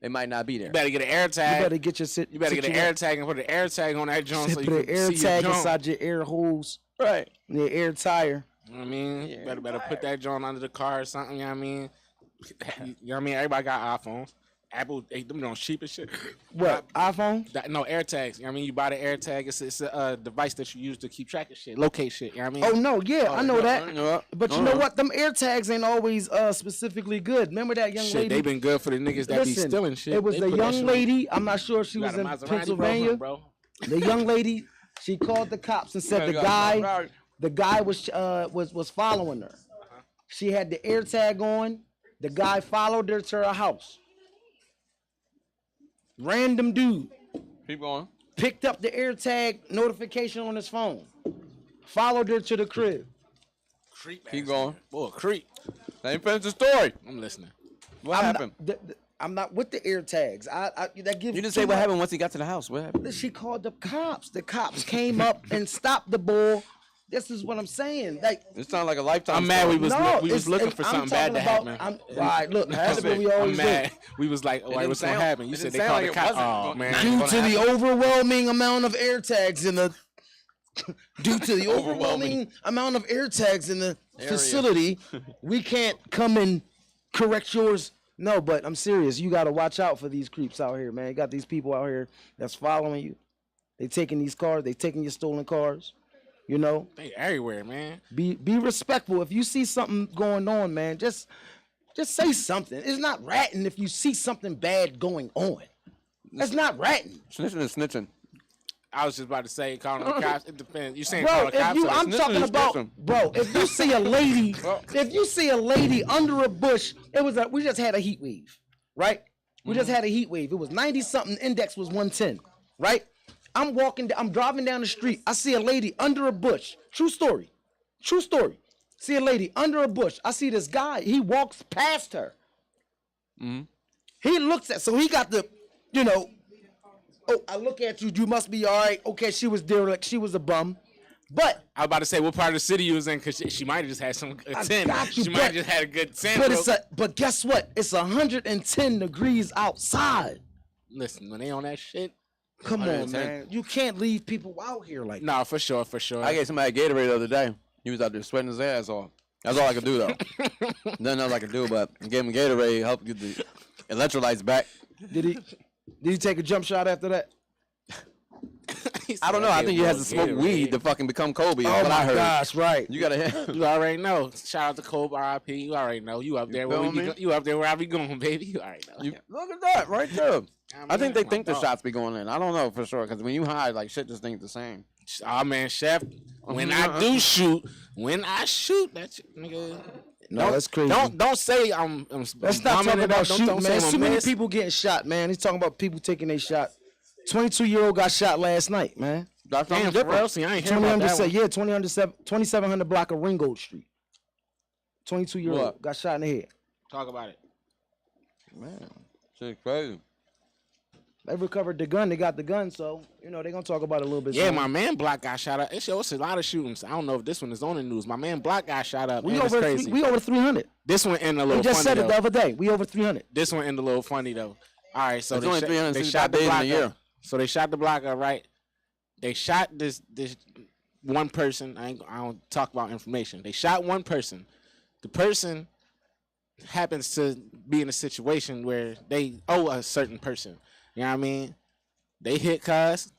It might not be there. You better get an air you tag. better get your sit. You better get an air tag and put an air tag on that joint so you Put an can air see your tag joint. inside your air holes, Right. your air tire. You know what I mean? Yeah. Better put that joint under the car or something. You know what I mean? You know what I mean? Everybody got iPhones. Apple, them joints cheap as shit. What iPhone? No, air tags. You know what I mean? You buy the air tag. It's a device that you use to keep track of shit, locate shit. You know what I mean? Oh no, yeah, I know that. Yeah. But you know what? Them air tags ain't always specifically good. Remember that young Shit, lady? they been good for the niggas that be Listen, stealing shit. It was They the put that young shit on- lady. I'm not sure if she You was got a in Maserati Pennsylvania. program, bro. The young lady, she called the cops and said the guy was following her. She had the air tag on. The guy followed her to her house. Random dude Keep going. picked up the air tag notification on his phone. Followed her to the crib. Creep. Keep ass going. nigga. Boy, creep. Let me finish the story. I'm listening. What happened? I'm not with the air tags. That gives You didn't too say what much. happened once he got to the house. What happened? She called the cops. The cops came up and stopped the bull. This is what I'm saying. Like, It sounds like a lifetime. I'm mad story. we was it's- looking and for I'm something bad to talking happen. Right, look, that's what we I'm always do. mad. We was like, oh, didn't what's gonna sound- happen? You it said didn't they sound called like the it cops. wasn't Oh going- man. Nah. Due gonna to the happen. overwhelming amount of air tags in the due to the overwhelming amount of air tags in the facility, we can't come and correct yours. No, but I'm serious. You got to watch out for these creeps out here, man. You got these people out here that's following you. They taking these cars. They taking your stolen cars. You know, They everywhere, man. be respectful. If you see something going on, man, just say something. It's not ratting if you see something bad going on. That's not ratting. Snitching and snitching. I was just about to say, calling the cops. It depends. You saying Bro, call the if cops? you, or I'm snitching talking is about, snitching. bro. If you see a lady, if you see a lady under a bush, we just had a heat wave, right? We just had a heat wave. It was 90 something. Index was 110, right? I'm driving down the street. I see a lady under a bush. True story. True story. See a lady under a bush. I see this guy. He walks past her. He looks at, so he got the, oh, I look at you. You must be all right. Okay, she was derelict. She was a bum. But I was about to say what part of the city you was in because she might have just had some a 10. got you, She might have just had a good 10. but guess what? It's 110 degrees outside. Listen, when they on that shit, Come on, 110. man. You can't leave people out here like that. nah, for sure. I gave somebody a Gatorade the other day. He was out there sweating his ass off. That's all I could do though. Nothing else I could do, but I gave him Gatorade, help get the electrolytes back. Did he take a jump shot after that? I don't know. I think he has to smoke weed to fucking become Kobe. Is what I heard. gosh, right. You gotta have. You already know. Shout out to Kobe, R.I.P. You already know. You up there feel me? you up there where I be going, baby. You already know. Look at that right there. I think they my think the dog. shots be going in. I don't know for sure because when you hide, like shit just ain't the same. Oh man, chef. When I do shoot, that shit, nigga. No, that's crazy. Don't say I'm Let's not bumming talk it about up. shooting, Don't say man. I'm a Too many miss. people getting shot, man. He's talking about people taking their shot. 22-year-old got shot last night, man. That's Damn, something for real? different. See, I ain't hear about that one. 2700 block of Ringgold Street. 22-year-old What? got shot in the head. Talk about it. Man, Shit's crazy. they recovered the gun. They got the gun, so they're gonna talk about it a little bit. Yeah, soon. my man Block got shot up. It's a lot of shootings. I don't know if this one is on the news. My man Block got shot up. we and it's over crazy. we over 300. This one ended a little We just funny said it though. the other day. We over 300. This one ended a little funny though. All right, so It's only they 365 shot the days in Block a year. up. So they shot the Block up, right? They shot this one person. I don't talk about information. They shot one person. The person happens to be in a situation where they owe a certain person. You know what I mean? They hit cuz.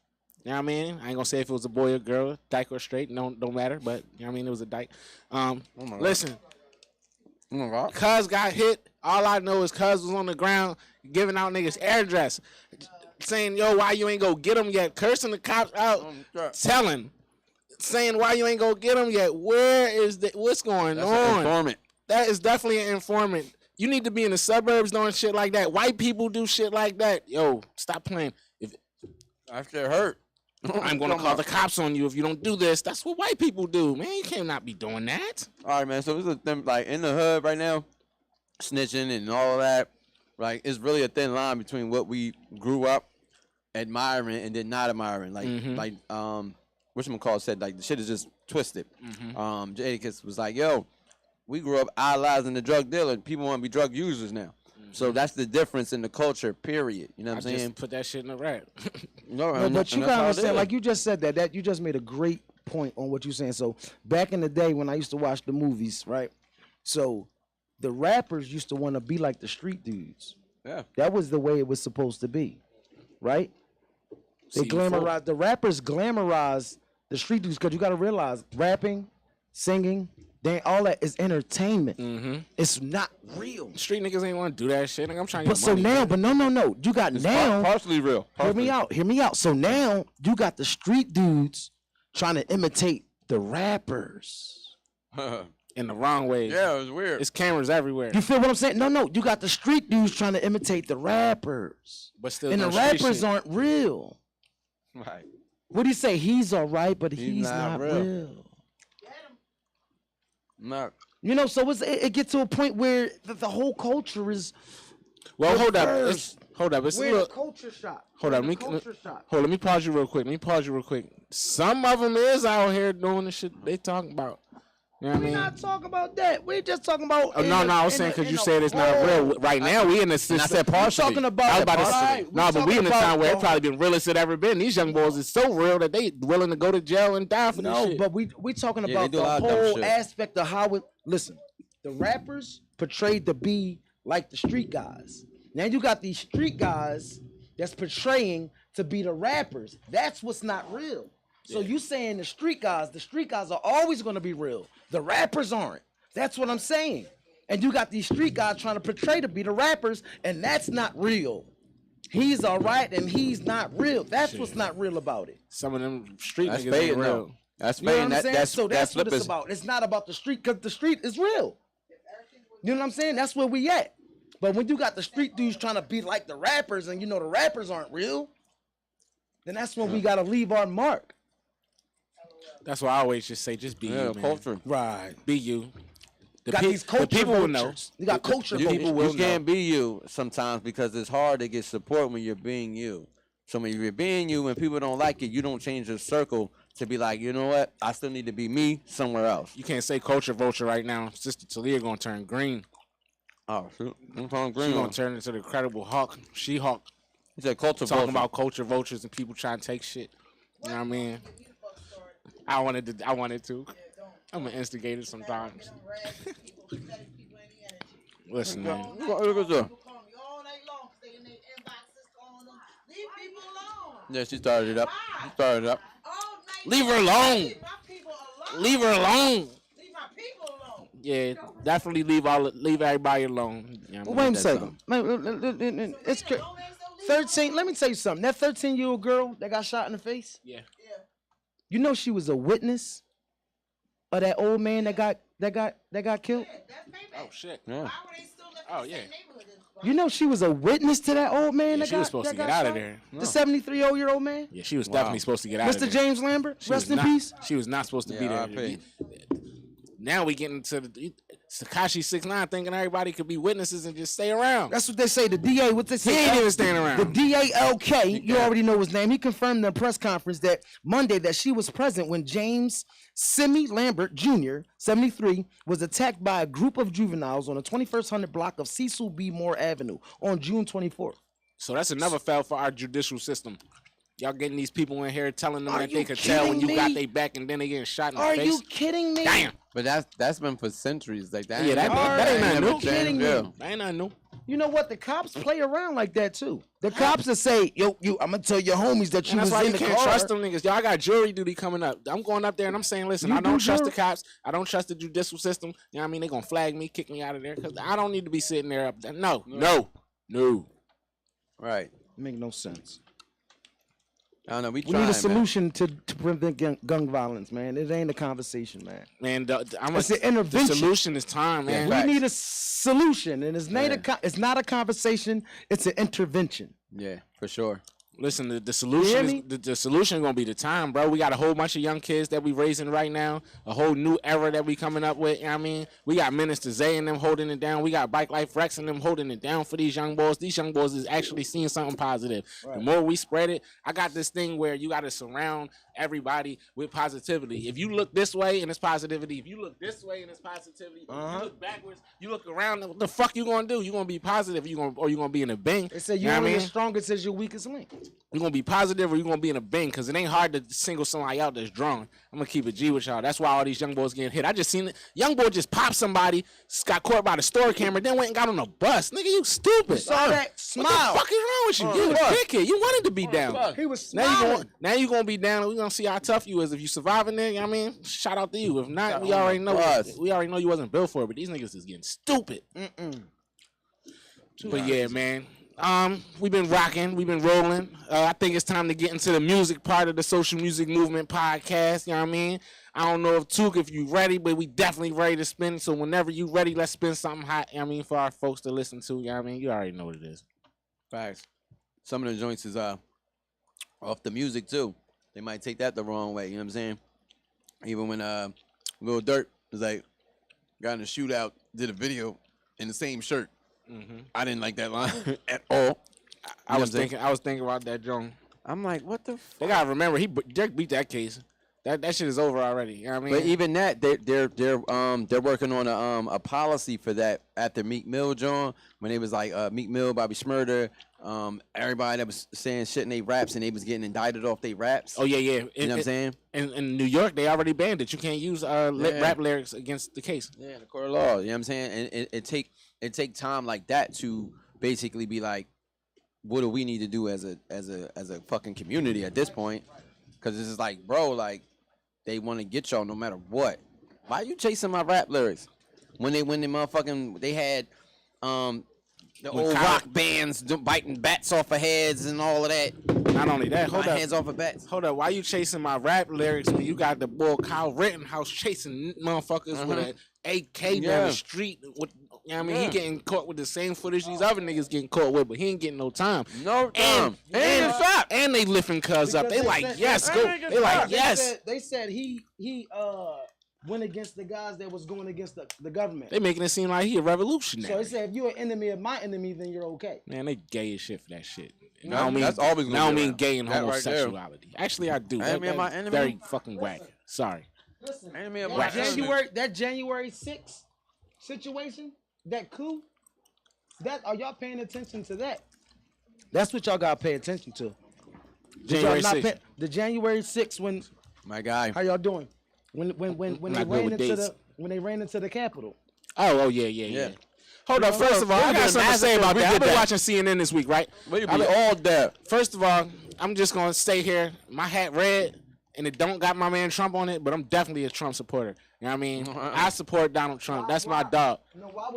You know what I mean? I ain't gonna say if it was a boy or girl, dyke or straight. Don't matter. But you know what I mean? It was a dyke. Listen, Oh my God. cuz got hit. All I know is cuz was on the ground giving out niggas address, saying, "Yo, why you ain't go get him yet?" Cursing the cops out, telling, saying, "Why you ain't go get him yet?" What's going That's an on? informant. That is definitely an informant. You need to be in the suburbs doing shit like that. White people do shit like that. Yo, stop playing. If That shit hurt. I'm gonna call the cops on you if you don't do this. That's what white people do, man. You can't not be doing that. All right, man. So it's them like in the hood right now, snitching and all that. Like it's really a thin line between what we grew up admiring and then not admiring. Like whatchamacallit said, like the shit is just twisted. Jadakiss was like, yo, we grew up idolizing the drug dealer. People want to be drug users now. So that's the difference in the culture, period. You know what I'm saying? Just put that shit in the rap. No, but you gotta understand, like you just said that you just made a great point on what you're saying. So back in the day when I used to watch the movies, right? So the rappers used to want to be like the street dudes. Yeah. That was the way it was supposed to be, right? They glamorize the rappers glamorize the street dudes because you got to realize rapping, singing, all that is entertainment. It's not real. Street niggas ain't want to do that shit. Like, I'm trying to But get so money, now, man. but no, you got now. Partially real. Hear me out. So now you got the street dudes trying to imitate the rappers. In the wrong way. Yeah, it was weird. It's cameras everywhere. You feel what I'm saying? No, you got the street dudes trying to imitate the rappers. But still, And the doing street rappers shit. aren't real. Right. What do you say? He's all right, but he's not not real. real. Not. So it gets to a point where the whole culture is. Well, hold up. reversed. It's a We're in a little. culture shot. Hold up. Let me pause you real quick. Some of them is out here doing the shit they talking about. You know what I We're mean? not talking about that. We're just talking about. Oh, no, I was saying because you said it's not real. Right now, we in the system. I said partially. Talking about. I was about to Right, say, no, but we in the time where it probably been realest it ever been. These young boys is so real that they willing to go to jail and die for this No, shit. but we talking Yeah, about they do a the lot of dumb whole shit. aspect of how it. Listen, the rappers portrayed to be like the street guys. Now you got these street guys that's portraying to be the rappers. That's what's not real. So you saying the street guys are always going to be real. The rappers aren't. That's what I'm saying. And you got these street guys trying to portray to be the rappers, and that's not real. He's all right, and he's not real. That's what's not real about it. Some of them street That's niggas ain't fading real. though. That's You know what fading. I'm saying? That's So that's what flip it's is- about. It's not about the street, because the street is real. You know what I'm saying? That's where we at. But when you got the street dudes trying to be like the rappers, and the rappers aren't real, then that's when we got to leave our mark. That's why I always just say, just be Yeah, you, man. culture. Right. Be you. The Got these culture the people will know. vultures. You got culture the people vultures. will You know. can't be you sometimes because it's hard to get support when you're being you. So when you're being you and people don't like it, you don't change your circle to be like, you know what? I still need to be me somewhere else. You can't say culture vulture right now. Sister Taleah gonna turn green. Oh, shoot. I'm calling She green. gonna turn into the Incredible Hulk. She-Hulk. He said culture Talking vulture. about culture vultures and people trying to take shit. You know what I mean? I wanted to. I'm an instigator sometimes. Listen, man. Look at that. Yeah, she started it up. She started it up. Leave her alone. Leave her alone. Yeah, definitely leave everybody alone. You know what I mean? Wait a That's second. It's 13. Let me tell you something. That 13-year-old girl that got shot in the face. Yeah. You know she was a witness of that old man that got killed. Oh shit. Yeah. Oh yeah. You know she was a witness to that old man. Yeah, that she was got, supposed that to get got out of shot? there. The 73-year-old man. Yeah, she was definitely supposed to get out of Mr. there. James Lambert, She rest was in not- peace. She was not supposed to be there. RIP. Now we getting to the Tekashi 6ix9ine thinking everybody could be witnesses and just stay around. That's what they say. The DA, what they He say? ain't even staying around. The DALK, you already know his name. He confirmed in the press conference that Monday that she was present when James Simi Lambert Jr., 73, was attacked by a group of juveniles on the 2100 block of Cecil B. Moore Avenue on June 24th. So that's another fail for our judicial system. Y'all getting these people in here telling them Are that you they could tell when you kidding got me? their back and then they getting shot in the Are face. you kidding me? Damn. But that's been for centuries. Like that. Yeah, that ain't nothing never new. changed. Yeah. That ain't nothing new. You know what? The cops play around like that too. The cops will say, "Yo, I'm gonna tell your homies that you And that's was why in you the can't car." trust them niggas. Y'all got jury duty coming up. I'm going up there and I'm saying, listen, You I don't do trust the jury- cops. I don't trust the judicial system. You know what I mean? They gonna flag me, kick me out of there because I don't need to be sitting there up there. No. Right. Make no sense. I don't know. We We trying, need a man. solution to prevent gun violence, man. It ain't a conversation, man. Man, It's an intervention. The solution is time, man. Facts. We need a solution, and it's not a conversation. It's an intervention. Yeah, for sure. Listen, the You solution hear is the solution gonna be the time, bro. We got a whole bunch of young kids that we raising right now, a whole new era that we coming up with. You know what I mean, we got Minister Zay and them holding it down. We got Bike Life Rex and them holding it down for these young boys. These young boys is actually seeing something positive. The more we spread it, I got this thing where you got to surround everybody with positivity. If you look this way and it's positivity, if you look this way and it's positivity, if you look backwards, you look around. What the fuck you gonna do? You gonna be positive? You gonna be in a bang? They say You you're know what I only mean? as strongest as your weakest link. You gonna be positive or you gonna be in a bang? Cause it ain't hard to single somebody out that's drawn. I'm gonna keep it G with y'all. That's why all these young boys getting hit. I just seen it. Young boy just popped somebody, got caught by the store camera, then went and got on a bus. Nigga, you stupid. Saw that What smile. the fuck is wrong with you? You a dickhead. You wanted to be down. He was Now smiling. you gonna be down, and we gonna see how tough you is. If you surviving there, you know what I mean, shout out to you. If not, we already know. Plus. We already know you wasn't built for it. But these niggas is getting stupid. But yeah, man. We've been rocking, we've been rolling. I think it's time to get into the music part of the Social Music Movement podcast. You know what I mean? I don't know if you ready, but we definitely ready to spin. So whenever you ready, let's spin something hot. You know what I mean, for our folks to listen to. You know what I mean? You already know what it is. Facts. Some of the joints is off the music too. They might take that the wrong way. You know what I'm saying? Even when Lil Durk was like got in a shootout, did a video in the same shirt. I didn't like that line at all. I was thinking about that, John. I'm like, what the? They gotta remember Dirk beat that case. That shit is over already. You know what I mean? But even that, they're working on a policy for that after Meek Mill, John, when it was like Meek Mill, Bobby Shmurda, everybody that was saying shit in their raps and they was getting indicted off their raps. Oh yeah. You know what I'm saying? In New York, they already banned it. You can't use rap lyrics against the case. Yeah, the court of law. You know what I'm saying? And it take time like that to basically be like, what do we need to do as a fucking community at this point? Because this is like, bro, like they want to get y'all no matter what. Why you chasing my rap lyrics when they motherfucking they had the old rock bands biting bats off of heads and all of that. Not only that, hold up. Hands off of bats. Hold up, why you chasing my rap lyrics when you got the boy Kyle Rittenhouse chasing motherfuckers with an AK down the street? With, you know what I mean? He getting caught with the same footage these other niggas getting caught with, but he ain't getting no time. No time. And they lifting cuz up. They like, yes, go. They like, yes. They said he went against the guys that was going against the government. They making it seem like he a revolutionary. So he said, if you're an enemy of my enemy, then you're okay. Man, they gay as shit for that shit. No, I don't mean, that's always gonna I don't be mean around. gay and That right there. homosexuality. Actually, I do. Enemy of my That's enemy? very fucking whack. Sorry. Listen, Enemy of that my enemy. that January 6th situation, that coup, are y'all paying attention to that? That's what y'all gotta pay attention to. January 6th. The January 6th when My guy. how y'all doing? When they Not good ran with into dates. when they ran into the Capitol. Oh, yeah. Hold up. First of all, I got something to say about that. I've been watching CNN this week, right? We be all there. First of all, I'm just gonna stay here. My hat red. and it don't got my man Trump on it, but I'm definitely a Trump supporter. You know what I mean? I support Donald Trump. That's my dog. No, why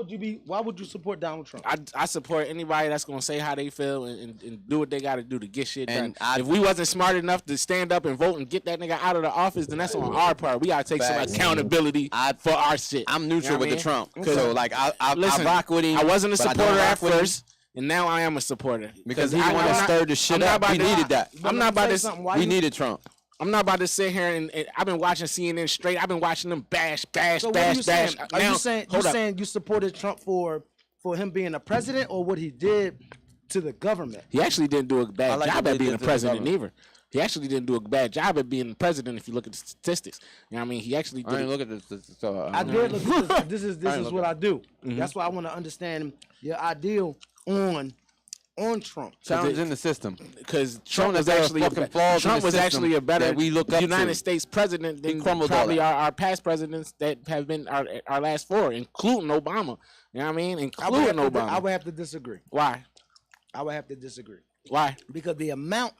would you support Donald Trump? I support anybody that's gonna say how they feel and do what they gotta do to get shit done. And if we wasn't smart enough to stand up and vote and get that nigga out of the office, then that's on our part. We gotta take Facts. some accountability for our shit. I'm neutral You know with what the Trump. I mean? So like I Listen, rock with him. I wasn't a but I don't supporter rock at with him first, and now I am a supporter because he the one that stirred the shit up. We needed that. I'm not about to. We needed Trump. I'm not about to sit here and I've been watching CNN straight. I've been watching them bash. So what are you saying? Are Now, you saying you supported Trump for him being a president or what he did to the government? He actually didn't do a bad like job what at he being did a to the president government. either. He actually didn't do a bad job at being the president if you look at the statistics. You know what I mean? He actually I did. didn't look at this. So, I did look at this. This is look what at I do. That's why I want to understand your ideal on Trump. challenge in the system. Because Trump that was there are actually fucking flaws in Trump the was system actually a better that we look up United to. States president than crumbled all probably that. our past presidents that have been our last four, including Obama. You know what I mean? I Including would Obama. have to disagree. Why? I would have to disagree Why? because the amount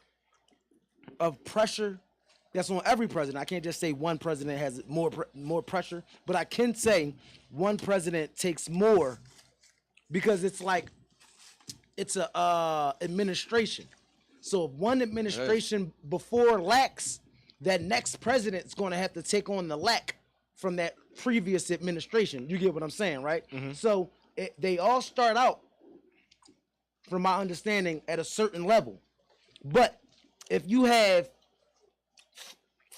of pressure that's on every president. I can't just say one president has more pressure, but I can say one president takes more because it's like it's a administration. So if one administration before lacks, that next president's going to have to take on the lack from that previous administration. You get what I'm saying, right? So they all start out, from my understanding, at a certain level. But if you have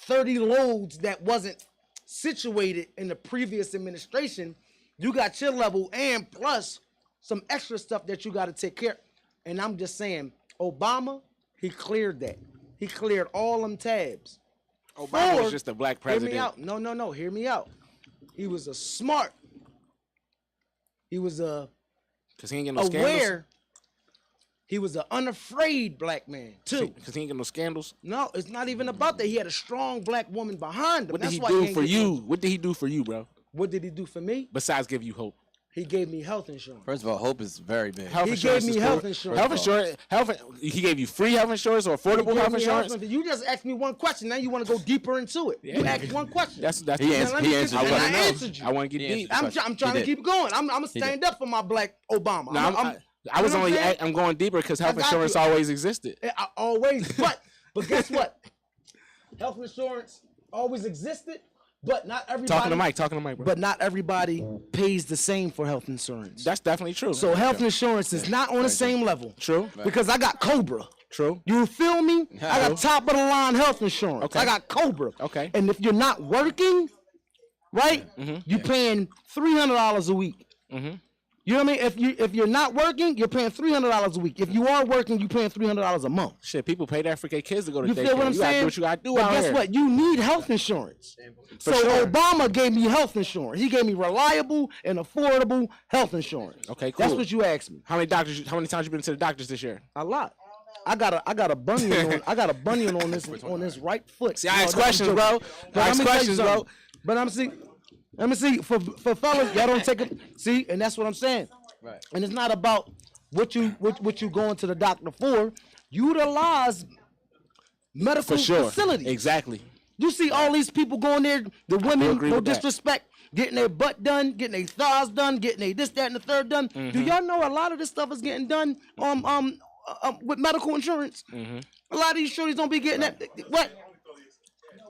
30 loads that wasn't situated in the previous administration, you got your level and plus some extra stuff that you got to take care of. And I'm just saying, Obama, he cleared that. He cleared all them tabs. Obama was just a black president. Hear me out. No. Hear me out. He was a smart. He was a Because he ain't get no scandals. aware. He was an unafraid black man too. Because he ain't get no scandals. No, it's not even about that. He had a strong black woman behind him. What did That's he why do ain't for get you? no- What did he do for you, bro? What did he do for me? Besides give you hope. He gave me health insurance. First of all, hope is very big. Health He insurance gave me is health cool. insurance. He gave you free health insurance or He affordable gave health me insurance? You just asked me one question. Now you want to go deeper into it. You asked one question. That's He the- answered- Let me he get- answered and your I question. answered you. I want to get He deep. answered I'm trying to did. keep going. I'm gonna He stand up for my black Obama. No, I was you know what only. I'm saying? I'm going deeper because health I got insurance you. always existed. I always, but guess what? Health insurance always existed, but not everybody. Talking to Mike, bro. But not everybody pays the same for health insurance. That's definitely true. So health insurance is not on the same level. True. Because I got Cobra. True. You feel me? I got top of the line health insurance. Okay. I got Cobra. Okay. And if you're not working, right, you're paying $300 a week. You know what I mean? If you're not working, you're paying $300 a week. If you are working, you're paying $300 a month. Shit, people pay that for their kids to go to You daycare. feel what I'm You gotta saying? do what you gotta do but out guess here. what? You need health insurance. So sure. Obama gave me health insurance. He gave me reliable and affordable health insurance. Okay, That's cool. what you asked me. How many times you been to the doctors this year? A lot. I got a bunion on. I got a bunion on this right foot. See, I ask No, I'm questions, joking. bro. But I let ask me tell you questions, bro. something. But let me see for fellas, y'all don't take it. See, and that's what I'm saying. Right. And it's not about what you going to the doctor for. Utilize medical For sure. facilities. Exactly. You see all these people going there, the women, agree no with that. disrespect, getting their butt done, getting their thighs done, getting their this, that, and the third done. Do y'all know a lot of this stuff is getting done with medical insurance? A lot of these shorties don't be getting that. What?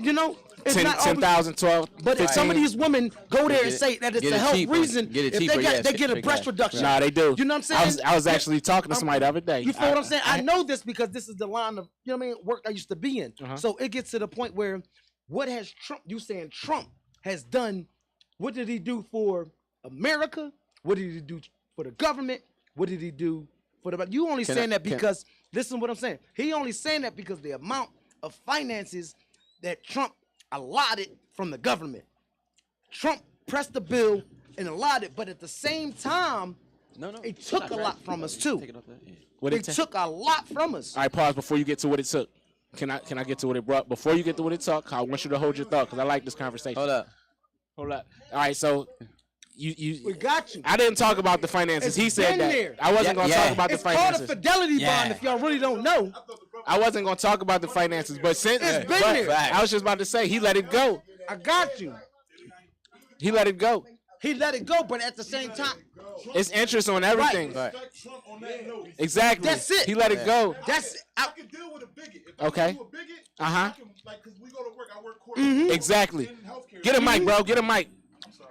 You know, it's 10, not always- 10,000, 12, But if 15. some of these women go there and Get it- say that it's get a it health cheaper. reason, Get it if cheaper, they yes, get a big breast guy. reduction. Nah, they do. You know what I'm saying? I was actually talking to somebody the other day. You feel what I'm saying? I know this because this is the line of, you know what I mean, work I used to be in. So it gets to the point where what has Trump, you saying Trump has done, what did he do for America? What did he do for the government? What did he do for the, you only saying that because, listen to what I'm saying. He only saying that because the amount of finances that Trump allotted from the government. Trump pressed the bill and allotted, but at the same time, No. it took a lot from us too. Take it off there. Yeah. What It took a lot from us. All right, pause before you get to what it took. Can I get to what it brought? Before you get to what it took, I want you to hold your thought because I like this conversation. Hold up. All right, so We got you. I didn't talk about the finances. He It's said been that. there. I wasn't gonna talk about It's the called a finances. fidelity bond. If y'all really don't know, I wasn't gonna talk about the finances, but since It's been but there. I was just about to say he let it go. I got you. He let it go. He let it go, but at the same time, It's interest on everything. Right. Exactly. That's it. He let it go. that's I can deal with a bigot. If Okay. I deal with a bigot, Uh-huh. I can, like, because we go to work, I work corporate. Exactly. In healthcare. Get a mic, bro. Get a mic.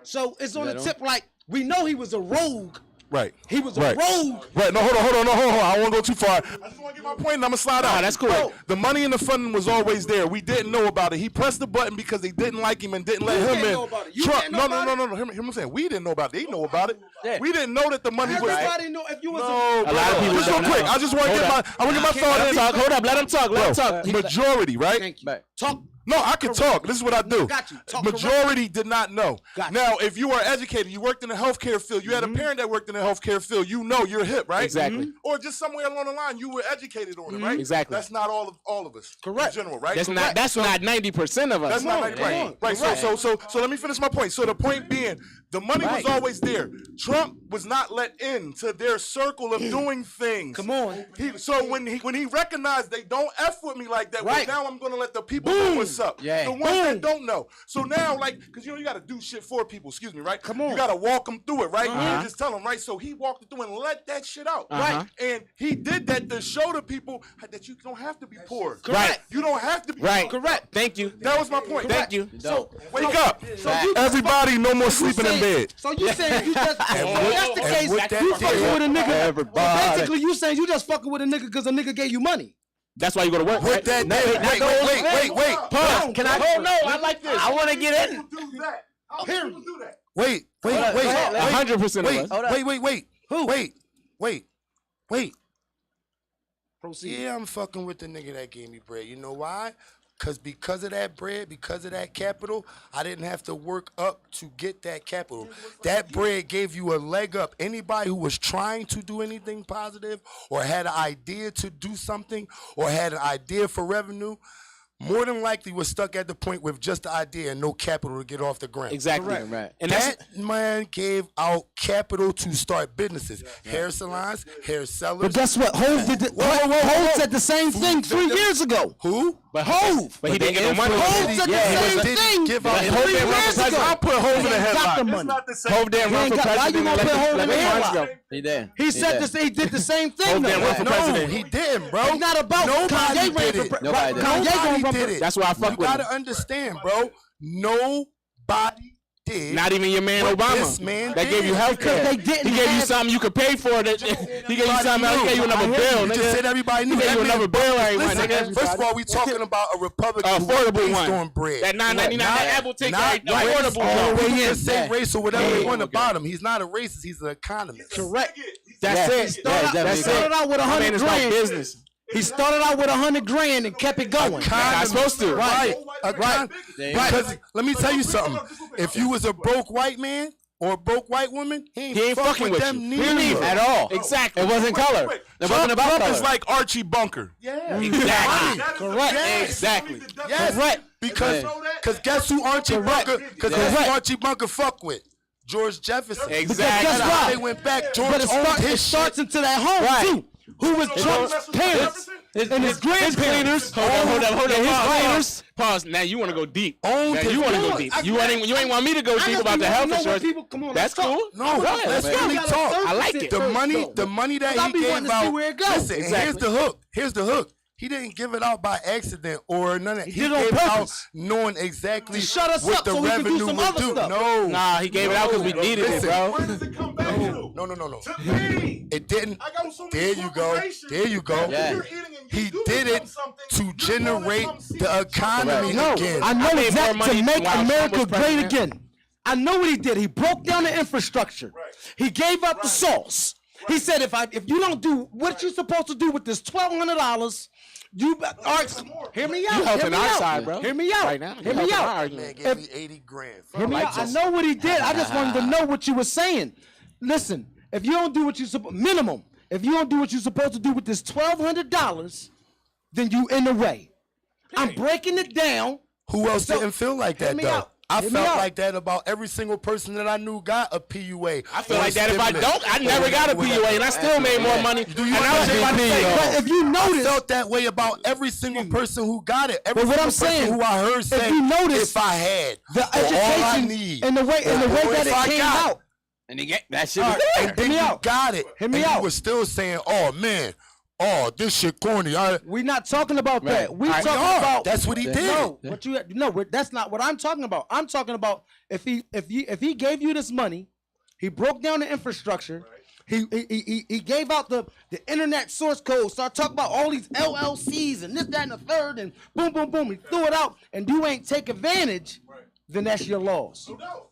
so it's on the that tip. Like we know he was a rogue. Right. He was a Right. rogue. Right. No, hold on. I don't want to go too far. I just want to get my point, and I'm gonna slide Nah, out. that's cool. Right. The money in the funding was always there. We didn't know about it. He pressed the button because they didn't like him and didn't let You him didn't in. know about it. You Trump, didn't know about no. Hear me saying we didn't know about it. They know about it. Yeah. We didn't know that the money was. Everybody know if you was No, A lot of people just real don't quick. know. I just want to Hold get my. up. I want to get my thought Let him in. talk. Hold up. Let him talk. Let him talk. Majority, right? Thank you. Right. Talk. No, I can talk. This is what I do. Got you. Talk Majority did not know. Got you. Now, if you are educated, you worked in the healthcare field, you had a parent that worked in the healthcare field, you know you're hip, right? Exactly. Or just somewhere along the line, you were educated on it, right? Exactly. That's not all of us. Correct. In general, right? That's not. That's not 90% of us. That's not on, right. come on. Right. So let me finish my point. So the point being, the money was always there. Trump was not let into their circle of doing things. Come on. So when he recognized they don't F with me like that, Right. well, now I'm gonna let the people know what's up. Yeah. The ones that don't know. So now, like, because you gotta do shit for people, excuse me, right? Come on. You gotta walk them through it, right? You can't just tell them, right? So he walked it through and let that shit out. Uh-huh. Right. And he did that to show the people that you don't have to be poor. Right. You don't have to be Right. poor. Correct. Thank you. That was my point. Thank you. So Wake up. Everybody no more sleeping in bed. So you saying you just if that's the case, what that you fucking did- with a nigga. Everybody. Basically, you saying you just fucking with a nigga because a nigga gave you money. That's why you go to work. What Right? that No, did, wait. Pause. Can I? Oh no, I like this. I want to get in. People do that. How Here. people do that? Wait. 100% of us. Hold up. Wait. Proceed. Yeah, I'm fucking with the nigga that gave me bread. You know why? Because of that bread, because of that capital, I didn't have to work up to get that capital. That bread gave you a leg up. Anybody who was trying to do anything positive or had an idea to do something or had an idea for revenue, more than likely was stuck at the point with just the idea and no capital to get off the ground. Exactly. Correct. Right. And that's That man gave out capital to start businesses, hair salons, hair sellers. But guess what? Hov did. Hov said the same thing 3 years ago. Who? but Hov. But he didn't get no money. Hov said the same didn't thing. give out- But Hov three didn't run for years ago. president. I'll put Hov in the He ain't got headlock. the It's money. not the same. Hov didn't He run ain't for got- why you president. gonna put Hov in the 11 months headlock? ago. He did. He said this. He did the same thing. Hov though. didn't run for president. He didn't, bro. It's not about Nobody Kanye ran did for it. president. Nobody did. Kanye gonna run Nobody for did it. That's why I fuck you with gotta him. understand, bro. Nobody did. Not even your man what Obama. this man That gave you did. health care. They didn't He gave you have- something you could pay for. That he gave you something else. He gave you another bill. You Nigga. just said everybody knew. He gave That you man- another bill every month, Listen, nigga. first of all, we talking about a Republican who was Affordable based one. on bread. That $9.99 that Apple take Not right. The race. affordable Oh, one. we can say race or whatever they Yeah. want about him. He's not a racist. He's an economist. Correct. That's Yeah. it. Yeah, That's definitely. it. out with My man is 100 about grand. business. He started out with 100 grand and kept it going. Not supposed to. Right. Right. Because let me tell you something. If you was a broke white man or a broke white woman, he ain't fucking with them you. neither. At all. Exactly. It wasn't color. It wasn't about Trump color. is like Archie Bunker. Exactly. Correct. Yes. Exactly. Yes. Correct. Because guess who Archie Bunker? Because guess who Archie Bunker fuck with? George Jefferson. Exactly. Guess That's how what? they went back. George But it owned his starts into that home too. Who was Trump's parents and his grandparents? Hold up. And his Pause. Pause. Now you want to go deep. Owned Now his you want to go parents. deep. You ain't want me to go I deep just about the want to health know what insurance. people- come on, That's let's talk. cool. No, Go ahead, let's man. really gotta talk. surface I like it. it The first, money, though. the money that Because I he be gave wanting to see out. where it goes. Listen, Exactly. here's the hook. Here's the hook. He didn't give it out by accident or none of that. He did it on gave it out purpose. knowing exactly To shut us what up the so we can do revenue some would other do. stuff. No. Nah, he gave it out because we needed it, Listen. bro. Where does it come back to? No. To me. It didn't. I got so many There you go. corporations. There you go. Yeah. You're eating and you He do did become it something, to you're generate gonna come see the economy No, again. I know I made more exactly money to make while Trump America was great president. again. I know what he did. He broke down the infrastructure. He gave up the sauce. He said, if you don't do what you're supposed to do with this $1,200, you hear me out. You helping hear me our out. side, bro. Hear me out. Right now. Hear You me helping our out. argument. Man gave me 80 grand. Hear me out. I know what he did. I just wanted to know what you were saying. Listen, if you don't do what you minimum, if you don't do what you're supposed to do with this $1,200, then you in the way. I'm breaking it down. Who else So- didn't feel like Hear that me though? out. I Hit me felt out. like that about every single person that I knew got a PUA. I feel like that if I don't, I never got a PUA, and I still made more money. Do you And I was just about to say, But if you I notice, felt that way about every single person who got it. Every But what single I'm person saying, who I heard say, you notice if I had the or all I education need, and the way or that if I it came got out. And he get that shit All was right, there. and then Hit me you out. got it, Hit me and out. you were still saying, "Oh man, oh this shit corny." We're not talking about that. We Right. talking We are. about That's what he did. No, that's not what I'm talking about. I'm talking about if he gave you this money, he broke down the infrastructure. He gave out the internet source code. Start talking about all these LLCs and this, that, and the third, and boom, boom, boom. He threw it out, and you ain't take advantage. Then that's your loss.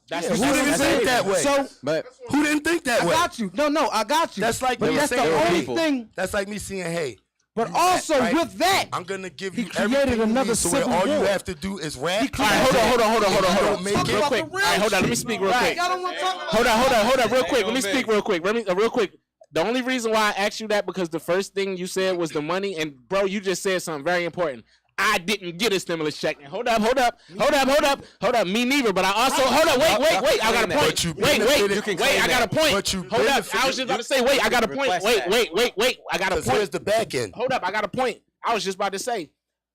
That's Who didn't think that way? So But Who didn't think that I way? got you. No, I got you. That's like but me that's the saying, only people. thing. That's like me saying, "Hey, But also right? with that, I'm gonna give he you created everything you another need, so where civil all you war. have to do is rap." He All right, hold on. Don't make Talk it. about Real quick. the real All right, hold on. Let me shit. speak real quick. Y'all don't want to talk about Hold on, real quick. Let me speak real quick. Real quick. The only reason why I asked you that because the first thing you said was the money, and bro, you just said something very important. I didn't get a stimulus check. And hold up. Me neither. But I also hold up. Wait. I got a But you point. Wait. benefited. I got a point. But you Hold up. I was just about to say. Wait. I got a point. Wait. I got a Because here's point. the back end. Hold up. I got a point. I was just about to say.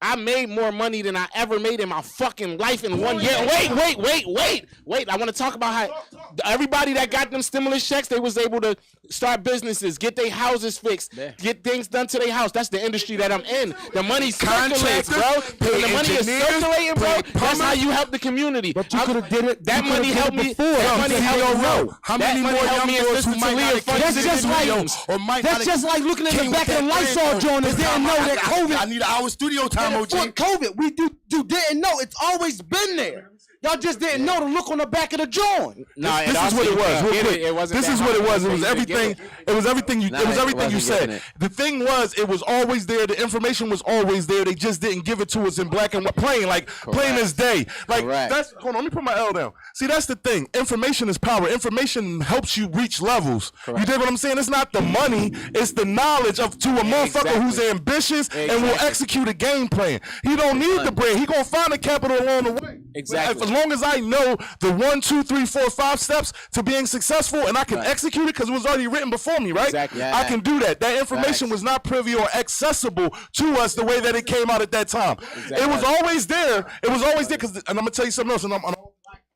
I made more money than I ever made in my fucking life in 1 year. Wait. I want to talk about how everybody that got them stimulus checks, they was able to start businesses, get their houses fixed, get things done to their house. That's the industry that I'm in. The money circulates, bro. When the money is circulating, bro, that's how you help the community. But you coulda did it- That you coulda money did it helped me. before. That money You helped don't me. know. How That many money more helped young me and boys Sister who might not Taleah have fund That's this just video. like or might that's not just like looking in the came back with of the that Lysol brand. joint and Listen, didn't know that I COVID. need an hour studio time, Before OG. COVID, you didn't know. It's always been there. Y'all just didn't know the look on the back of the joint. Nah, This is what it was. Real quick. It wasn't This that is what it hard. was. It was everything. It was everything you. Nah, It was it everything you wasn't said. getting it. The thing was, it was always there. The information was always there. They just didn't give it to us in black and white, plain as day. Like Correct. that's. Hold on, let me put my L down. See, that's the thing. Information is power. Information helps you reach levels. You dig what I'm saying? It's not the money. It's the knowledge of to a motherfucker who's ambitious and will execute a game plan. He don't need the bread. He gonna find the capital along the way. Exactly. As long as I know the 1, 2, 3, 4, 5 steps to being successful, and I can execute it because it was already written before me, right? Exactly. I can do that. That information Facts. was not privy or accessible to us the way that it came out at that time. It was always there. It was always there. And I'm gonna tell you something else.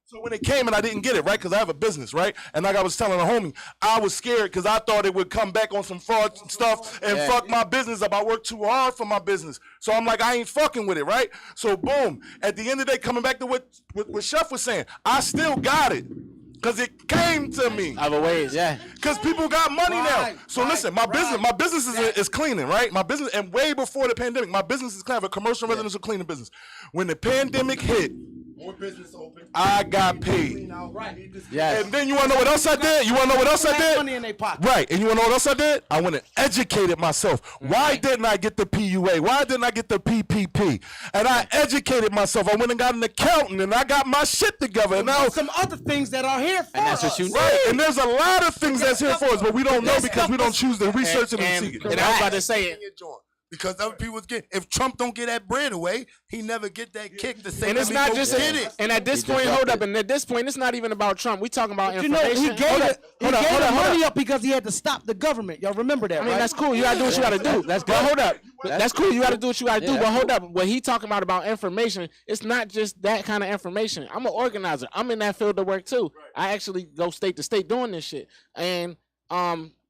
So when it came and I didn't get it, right? Because I have a business, right? And like I was telling a homie, I was scared because I thought it would come back on some fraud stuff and fuck my business up. I worked too hard for my business. So I'm like, I ain't fucking with it, right? So boom, at the end of the day, coming back to what Chef was saying, I still got it. Because it came to me. Other ways. yeah. Because people got money now. Right, So right, listen, my right. business is cleaning, right? My business, and way before the pandemic, my business is kind of a commercial residential cleaning business. When the pandemic hit, More business open. I got paid. Yes. And then you want to know what else I did? You want to know what else I Had money did? in their pocket. Right. And you want to know what else I did? I went and educated myself. Why didn't I get the PUA? Why didn't I get the PPP? And I educated myself. I went and got an accountant, and I got my shit together. And now, There's some other things that are here for And that's what us. you need. right. And there's a lot of things that's here for us, but we don't know because we don't choose to research it and seek it. And I was about to say it. Because other people get, if Trump don't get that bread away, he never get that kick to say. And it's "Let me not go just get it." and at this He point, hold disrupted. up. And at this point, it's not even about Trump. We talking about You know, information. he gave Hold up, it. He hold up, gave hold the up, hold money up. up because he had to stop the government. Y'all remember that, I mean, right? that's cool. You gotta do what you gotta do. That's But good. hold up. That's cool. You gotta do what you gotta do. Yeah, But hold that's up. What he talking about information, it's not just that kind of information. I'm an organizer. I'm in that field of work too. I actually go state to state doing this shit. And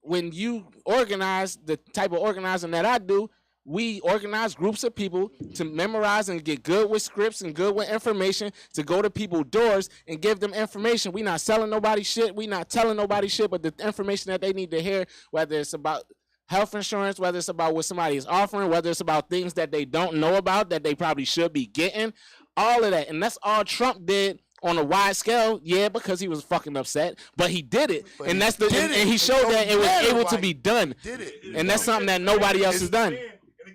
when you organize the type of organizing that I do, we organize groups of people to memorize and get good with scripts and good with information to go to people's doors and give them information. We not selling nobody shit. We not telling nobody shit, but the information that they need to hear, whether it's about health insurance, whether it's about what somebody is offering, whether it's about things that they don't know about that they probably should be getting, all of that. And that's all Trump did on a wide scale, yeah, because he was fucking upset, but he did it, But and he that's the did and it. he showed It that it was don't matter able why to be he done, did it. and that's something that nobody else has done. And it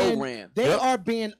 being programmed. they Yep. are being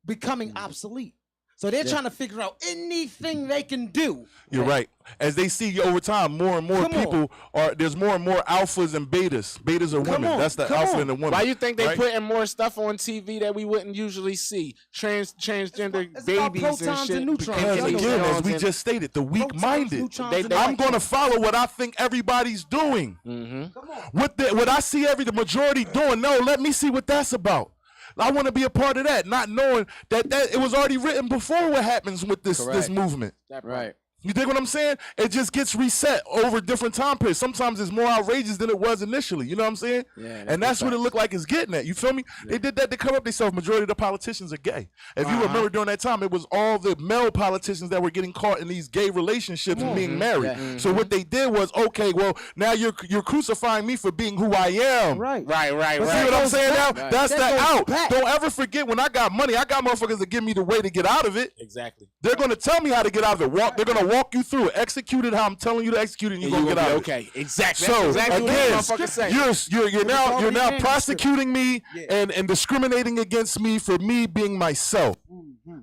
becoming obsolete. So they're trying to figure out anything they can do. You're right. As they see over time, more and more Come on. people are. There's more and more alphas and betas. Betas are Come women. on, That's the come alpha on. and the woman. Why you think they right? putting more stuff on TV that we wouldn't usually see? Transgender It's about babies and protons shit. and neutrons. Because Y'all know again, that. as we just stated, the weak-minded. neutrons, They- and I'm electrons. going to follow what I think everybody's doing. Come on. What I see the majority doing. No, let me see what that's about. I want to be a part of that, not knowing that it was already written before what happens with this Correct. movement. Right. You dig what I'm saying? It just gets reset over different time periods. Sometimes it's more outrageous than it was initially. You know what I'm saying? Yeah, and that's what it looked like it's getting at. You feel me? They did that to cover up themselves. Majority of the politicians are gay. If you remember during that time, it was all the male politicians that were getting caught in these gay relationships and being married. Yeah. So what they did was, okay, well, now you're crucifying me for being who I am. Right. Right. See what I'm saying now? Right. That's That the goes out. back. Don't ever forget when I got money, I got motherfuckers to give me the way to get out of it. Exactly. They're gonna tell me how to get out of it. They're gonna walk you through it. Execute it how I'm telling you to execute it, and you're And gonna you get gonna out be of it. okay. Exactly. So That's exactly what again, that motherfucker say. you're already in now the prosecuting me and discriminating against me for me being myself.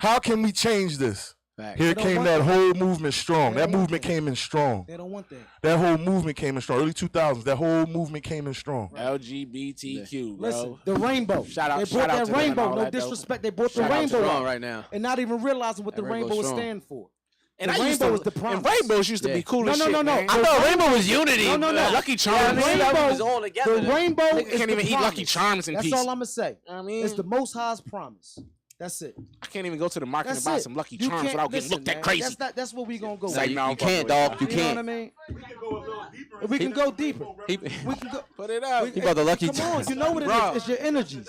How can we change this? Fact. Here don't came want that that. whole movement strong. They That don't want movement that. came in strong. They don't want that. That whole movement came in strong. Early 2000s. That whole movement came in strong. LGBTQ, bro. Listen, the rainbow. Shout out- They shout brought out that to them and rainbow. all No that, though. disrespect. They brought the Shout out to rainbow Strong out right now. and not even realizing what the That rainbow rainbow's is strong. stand for. And The I used rainbow to, is the promise. and rainbows used to be Yeah. cool as No, shit, no, no, man. no. I thought rainbow was unity. No, no, no. Lucky The Charms. rainbow was all together. The rainbow Nigga is can't the even eat promise. Lucky Charms in That's peace. all I'm gonna say. I mean, It's the Most High's promise. That's it. I can't even go to the market That's and buy it. some Lucky You Charms can't- without getting listen, looked at man, crazy. That's what we gonna go Nah, with. you, no, you fuck can't, with dog. that. You You know what I can't. mean? We can go a little deeper. We can go deeper. He, We can go. Put it up. he about the Lucky Come on, Charms. you know what it Bro. is. It's your energies.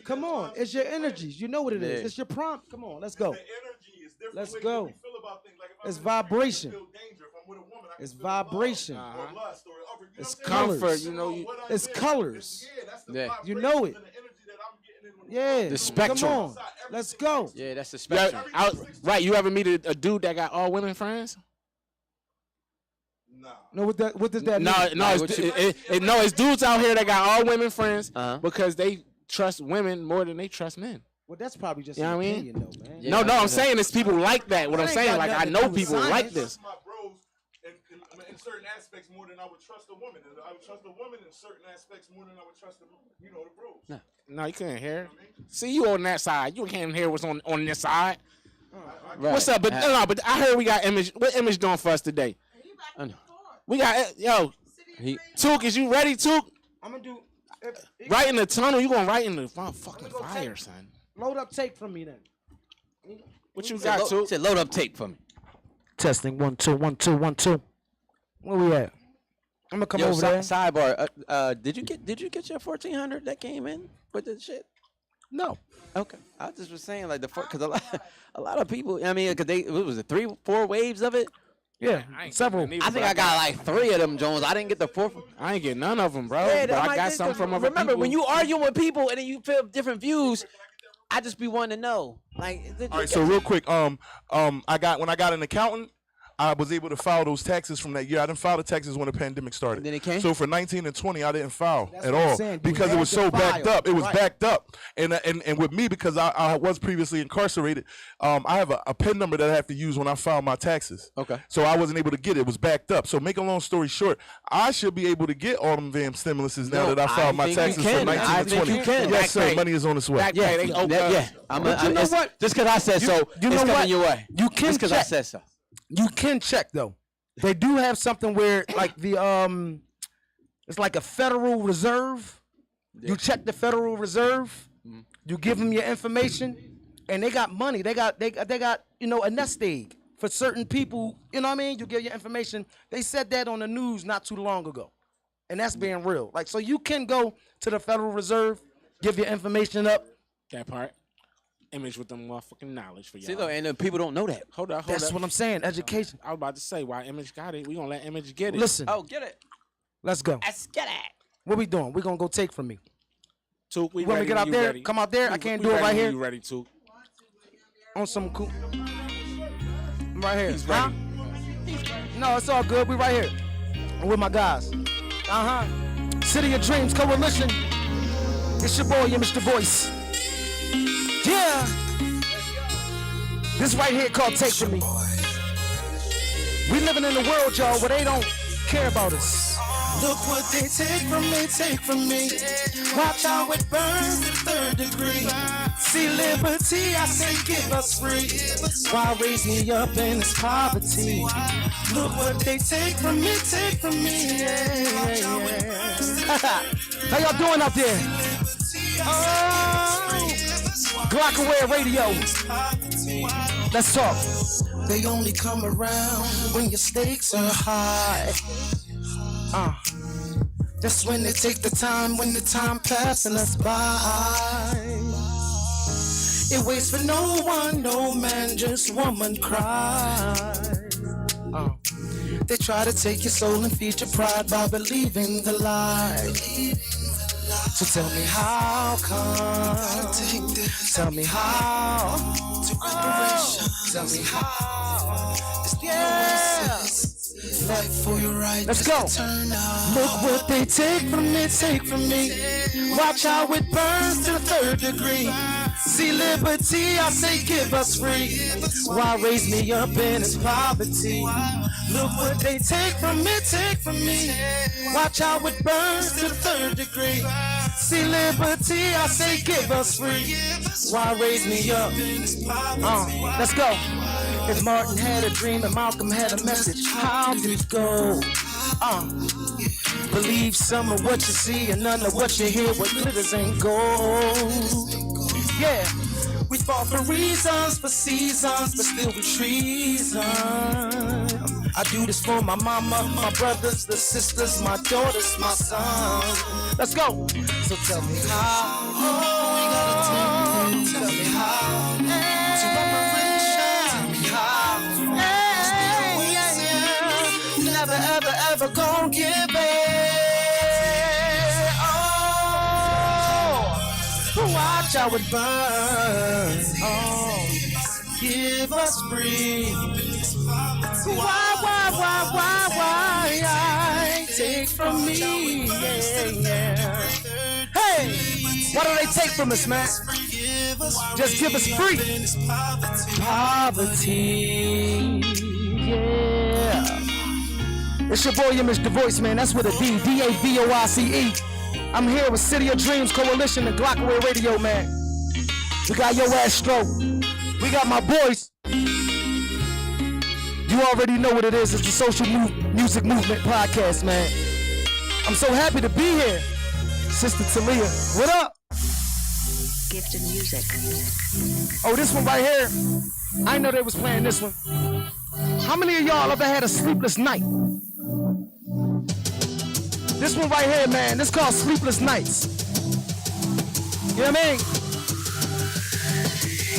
Come on, it's your energies. You know what it is. Yeah. It's your prompt. Come on, let's go. The energy is different. Let's ways go. that we feel about things. Like if I'm It's in a relationship, I vibration. feel danger. If I'm with a woman, I can It's feel love vibration. or lust or other- you know It's what I'm saying? colors. Comfort, you know. What I It's feel. colors. Yeah, that's the Yeah. vibrations You know it. and the energy that I'm getting in when Yeah. The spectrum. Come on, let's go. Yeah, that's the Yeah, spectrum. right, you ever meet a dude that got all women friends? Nah. No, what does that No, mean? no, what it's, you- no, it's dudes out here that got all women friends Uh-huh. because they trust women more than they trust men. Well, that's probably just You know an what I mean? opinion, though, man. Yeah. No, I'm saying it's people like that. What That I'm ain't saying, got like I nothing to know do with people like science. this. My bros in certain aspects more than I would trust a woman. And I would trust a woman in certain aspects more than I would trust the bros. No, you couldn't hear. See, you on that side. You can't hear what's on this side. Right. What's up? But no, but I heard we got Image. What Image doing for us today? I know. We got yo. He, Took, is you ready, Took? I'm gonna do. Right in the tunnel. You going right in the fucking go fire, take- son. Load up tape from me then. What you said, got, Took? said load up tape for me. Testing 1 2 1 2 1 2. Where we at? I'm gonna come Yo, over there. sidebar. Did you get your 1400 that came in with the shit? No. Okay. I just was saying like because a lot of people. I mean, because what was it 3-4 waves of it? Yeah, I ain't several. getting neither, I think but I got like 3 of them Jones. I didn't get the 4th. I ain't get none of them, bro. Yeah, but I'm I like, got this- some from other remember people. when you argue with people and then you feel different views, I just be wanting to know. Like, All right, so real quick, when I got an accountant, I was able to file those taxes from that year. I didn't file the taxes when the pandemic started. And then it came? So for 19 and 20, I didn't file That's at what I'm all saying. You because it had was to so file. backed up. It was Right. backed up, and with me because I was previously incarcerated, I have a PIN number that I have to use when I file my taxes. Okay. So I wasn't able to get it. It was backed up. So make a long story short, I should be able to get all them damn stimuluses now No, that I filed my think you taxes can. from 19 I and think 20. you can. Yes, sir. Back pay. Money is on its way. Back pay, they owe Yeah, us. yeah. But you know it's- what? Just because I said so, you it's know coming what? your way. You can Just because I check. said so. You can check though. They do have something where like it's like a Federal Reserve. You check the Federal Reserve. You give them your information, and they got money. They got a nest egg for certain people. You know what I mean? You give your information. They said that on the news not too long ago, and that's being real. Like so, you can go to the Federal Reserve, give your information up. That part. Image with them motherfucking knowledge for y'all. See though, and then people don't know that. Hold up. That's what I'm saying. Education. I was about to say, why Image got it, we gonna let Image get it. Listen, Oh, get it. let's go. Let's get it. What we doing? We gonna go take from me. Took, we You want me ready to get when out you there? ready. Come out there? I We- can't we do it ready right when here. You ready, Took? On some cool. I'm right here. He's ready. No, it's all good. We right here. I'm with my guys. City of Dreams Coalition. It's your boy, Mr. Voice. Yeah. This right here called Take From Me. We living in a world, y'all, where they don't care about us. Look what they take from me, take from me. Watch how it burns to third degree. See liberty, I say give us free. Why raise me up in this poverty? Look what they take from me, take from me. How y'all doing out there? Oh, Glockaware Radio. Let's talk. They only come around when your stakes are high. That's when they take the time, when the time passing us by. It waits for no one, no man, just woman cry. They try to take your soul and feed your pride by believing the lie. So tell me how come? Tell me how? Tell me how? Yeah. Fight for your right. Let's go. Look what they take from me, take from me. Watch how it burns to the third degree. See liberty, I say give us free. Why raise me up in this poverty? Look what they take from me, take from me. Watch how it burns to the third degree. See liberty, I say give us free. Why raise me up? Let's go. If Martin had a dream and Malcolm had a message, how did it go? Believe some of what you see and none of what you hear. What glitters ain't gold. Yeah, we fought for reasons, for seasons, but still we treason. I do this for my mama, my brothers, the sisters, my daughters, my sons. Let's go. So tell me how. Tell me how. To reparation. Tell me how. Never, ever, ever gonna give it. Watch how it burns. Give us free. Why? Take from me. Yeah. Hey, why do they take from us, man? Just give us free. Poverty. Yeah. It's your boy, Image the Voice, man. That's with a D. D-A-V-O-I-C-E. I'm here with City of Dreams Coalition and Glockaway Radio, man. We got your ass stroke. We got my boys. You already know what it is. It's the Social Music Movement Podcast, man. I'm so happy to be here. Sister Taleah, what up? Gifted music. Oh, this one right here. I know they was playing this one. How many of y'all ever had a sleepless night? This one right here, man, this called Sleepless Nights. You know what I mean?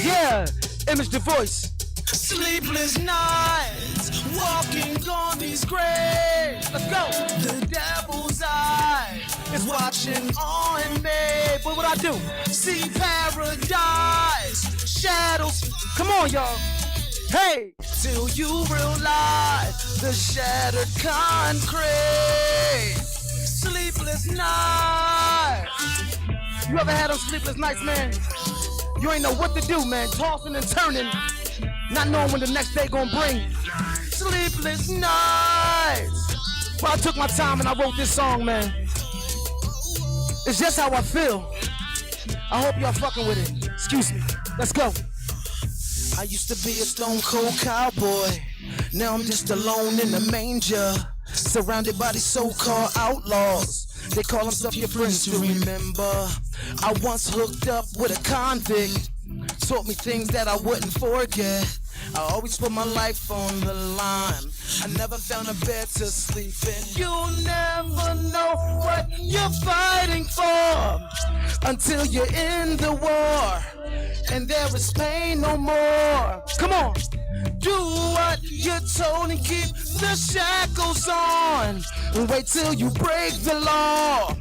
Yeah, Image the Voice. Sleepless nights, walking on these graves. Let's go. The devil's eye is watching on me. What would I do? See paradise, shadows. Come on, y'all. Hey! Till you realize the shattered concrete. Sleepless nights. You ever had those sleepless nights, man? You ain't know what to do, man. Tossing and turning, not knowing when the next day gonna bring. Sleepless nights. Well, I took my time and I wrote this song, man. It's just how I feel. I hope y'all fucking with it. Excuse me. Let's go. I used to be a stone cold cowboy. Now I'm just alone in the manger, surrounded by these so-called outlaws. They call themselves your friends to remember. I once hooked up with a convict, taught me things that I wouldn't forget. I always put my life on the line. I never found a bed to sleep in. You'll never know what you're fighting for until you're in the war, and there is pain no more. Come on. Do what you're told and keep the shackles on. And wait till you break the law.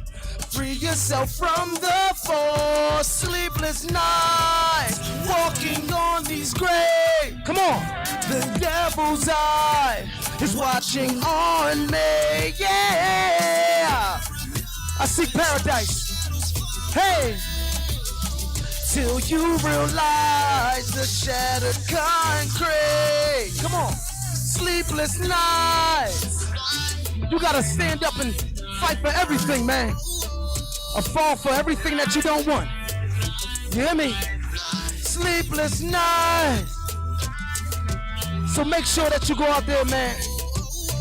Free yourself from the force. Sleepless nights, walking on these graves. Come on. The devil's eye is watching on me. Yeah. I seek paradise. Hey. till you realize the shattered concrete. Come on. Sleepless nights. You gotta stand up and fight for everything, man. Or fall for everything that you don't want. You hear me? Sleepless nights. So make sure that you go out there, man,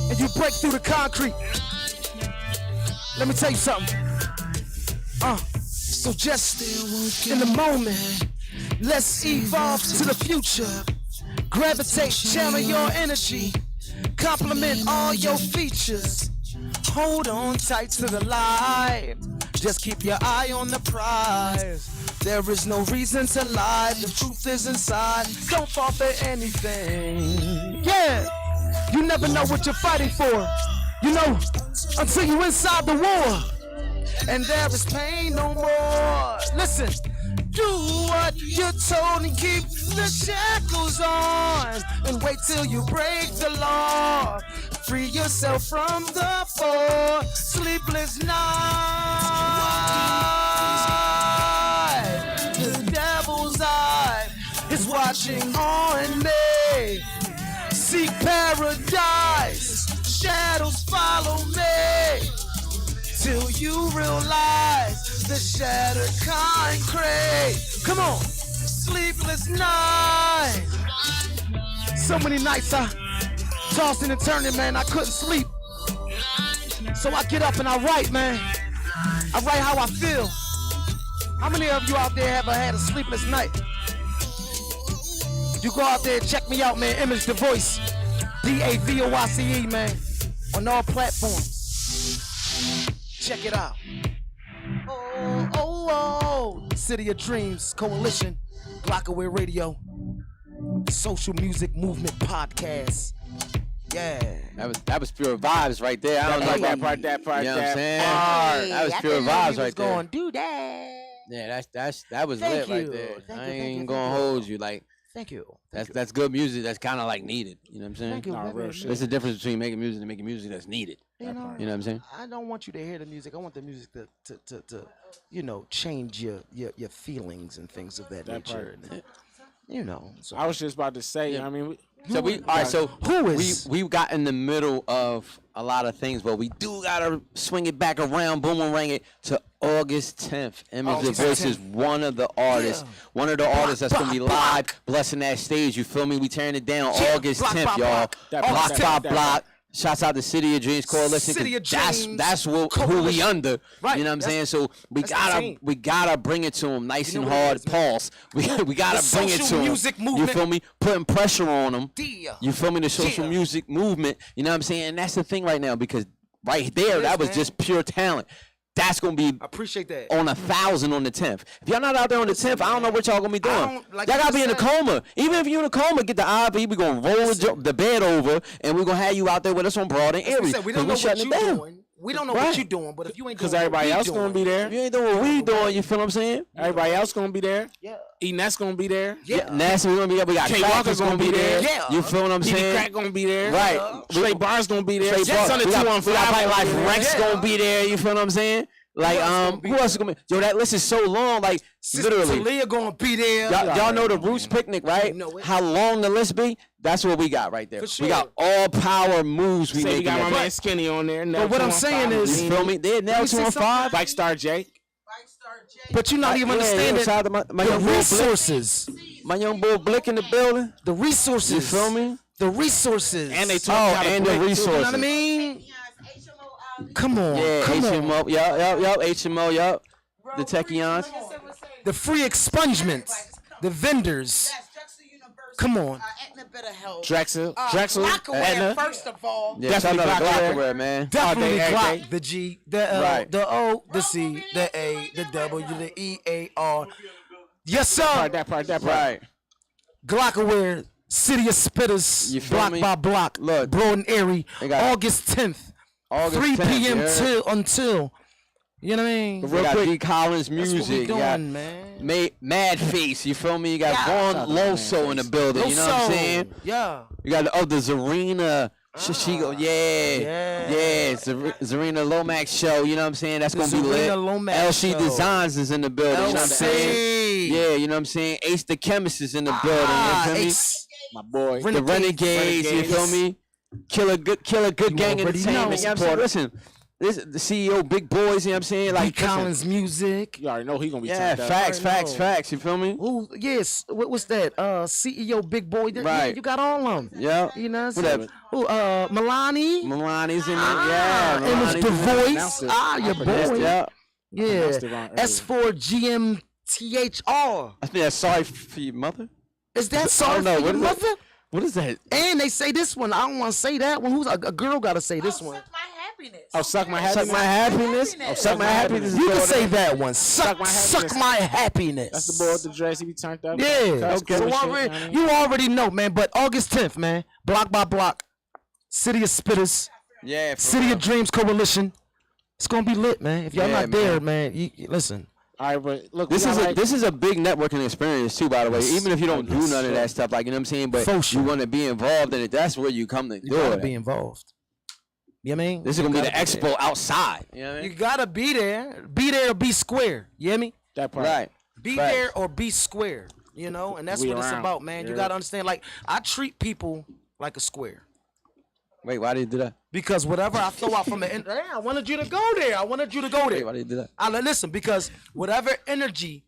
and you break through the concrete. Let me tell you something. So just in the moment, let's evolve to the future. Gravitate, channel your energy. Compliment all your features. Hold on tight to the light. Just keep your eye on the prize. There is no reason to lie. The truth is inside. Don't fall for anything. Yeah, you never know what you're fighting for. You know, until you inside the war. And there is pain no more. Listen, do what you're told and keep the shackles on. And wait till you break the law. Free yourself from the four. Sleepless night. The devil's eye is watching on me. Seek paradise. Shadows follow me. Till you realize the shattered concrete. Come on. Sleepless night. So many nights I tossing and turning, man. I couldn't sleep. So I get up and I write, man. I write how I feel. How many of you out there ever had a sleepless night? You go out there and check me out, man. Image the Voice. DAVOICE, man. On all platforms. Check it out. Oh. City of Dreams Coalition. Glockaway Radio. Social Music Movement Podcast. Yeah. That was pure vibes right there. I don't know that part. You know what I'm saying? Hey, That was I pure didn't know vibes he right was there. going do that. Yeah, that was Thank lit right you. there. Thank I you, ain't thank gonna you. hold you. Like Thank you. that's good music. That's kind of like needed. You know what I'm saying? Thank you. Nah, very real much. shit. There's a difference between making music and making music that's needed. You know, You know what I'm saying? I don't want you to hear the music. I want the music to you know, change your feelings and things of that nature. part. And, you know. So I was just about to say, I mean, So all right. So who is- we got in the middle of a lot of things, but we do gotta swing it back around, boomerang it to August 10th. Image the August Voice is 10th. one of the artists, one of the artists that's gonna be live, blessing that stage. You feel me? We tearing it down Yeah, August block 10th, by y'all. block. That Block block, by that block. Shouts out to City of Dreams Coalition. 'cause City of Dreams that's who we Coalition. under. Right, You know what I'm that's- saying? So we that's the gotta team. we gotta bring it to them nice You know and what it hard. is, man. Pulse. We gotta The bring it social to them. music You movement. feel me? Putting pressure on them. Yeah. You feel me? The social Yeah. music movement. You know what I'm saying? And that's the thing right now because right there, It that is, was man. just pure talent. That's gonna be I appreciate that. on 1,000 on the 10th. If y'all not out there on the 10th, I don't know what y'all gonna be doing. don't- like y'all you gotta be in a said- coma. Even if you in a coma, get the IV. We gonna roll the bed over, and we gonna have you out there with us on Broad and As we Erie. said, we 'cause don't know what shutting you're it down. doing. We don't know Right. what you're doing, but if you ain't doing because everybody what we else gonna doing, be there. If you ain't doing what we doing, you feel what I'm saying? Everybody else gonna be there. Yeah. Enes gonna be there. Yeah. Nasty, we gonna be there. We got K Crackers Walker's gonna be there. Yeah. You feel what I'm BB saying? Crack gonna be there. Right. Straight Bars gonna be there. Straight Jets Bar- on the we got 215 Pipe Life gonna be there. Rex Yeah. gonna be there. You feel what I'm saying? Like who else is gonna be? Yo, that list is so long. Like Sister literally. Taleah gonna be there. Y'all know the Roots Picnic, right? You know it. How long the list be? That's what we got right there. For We got sure. all power moves we Say we making. got my that man day. Skinny on there. But what I'm saying is- You feel me? They're now me see 215. Bike Star Jake. But you're not even understanding Shout out to my the young boy Blick. resources. My young boy Blick in the building. The resources. You feel me? The resources. And they Oh, talk about and the You know resources. what I mean? Come on. Yeah, come on. HMO. Yup, HMO, yup. The Techions. The free expungements. The vendors. Come on. Drexel. Drexel. Glockaway, Edna. first of all. Yeah, shout out to Definitely Glockaware, man. Definitely every Glock. day. The G, the L, Right. the O, the C, the A, the W, the E, A, R. Yes, sir. That part. Right. Glockaware, City of Spitters, You feel block me? by block. Look. Broad and Erie, They got- August 10th, August 3 10th, p.m. you heard? till until. You know what I mean? We got D. Collins That's music. what we You got doing, man. Mad Face, you feel me? You got Yeah. Vaughn Loso in the building, you know what I'm saying? Yeah. You got the Zarina Yeah. Zarina Lomax show. You know what I'm saying? That's gonna be lit. Zarina Lomax LC show. Designs is in the building. You know what I'm saying? Yeah, you know what I'm saying? Ace the Chemist is in the building. You feel me? Ace. My boy. The Renegades. You feel me? Killer Good Gang already Entertainment. know. You know what I'm saying? Listen. This the CEO, Big Boys, you know what I'm saying? Like Collins music. You already know he gonna be yeah, turned up. facts. You feel me? Ooh, yes. What's that? CEO Big Boy. Right. You got all of them. Yeah. You know what I'm saying? Ooh, Milani. Milani's in there. Yeah. And it's Milani's The in there. Voice. Your boy. Yeah. Yeah. S4GMTHR. I think that's Sorry for Your Mother. Is that I Sorry don't know. for Your What is Mother? What is that? And they say this one. I don't want to say that one. Who's a girl got to say this one? Oh, Suck My Happiness. Suck My Happiness. Oh, Suck My Happiness. You can say that one. Suck my happiness. That's the boy with the dress. He be turned up. Yeah. Okay. So you already know, man. But August 10th, man. Block by block. City of Spitters. Yeah. City of Dreams Coalition. It's gonna be lit, man. If y'all Yeah, not there, man, you listen. All right, but look, This is a big networking experience too, by the way. Even if you don't do none of that stuff, like you know what I'm saying, but you want to be involved in it. That's where you come to You do gotta it. be involved. You know what I mean? This is gonna be the gotta expo outside. You know what I You mean? gotta be there. Be there or be square. You hear me? that part. Right. Be Facts. there or be square. You know, and that's We what it's around. about, man. You Yeah. gotta understand. Like I treat people like a square. Wait, why did you do that? Because whatever I throw out from the end, I wanted you to go there. I wanted you to go Wait, there. why did you do that? Listen, because whatever energy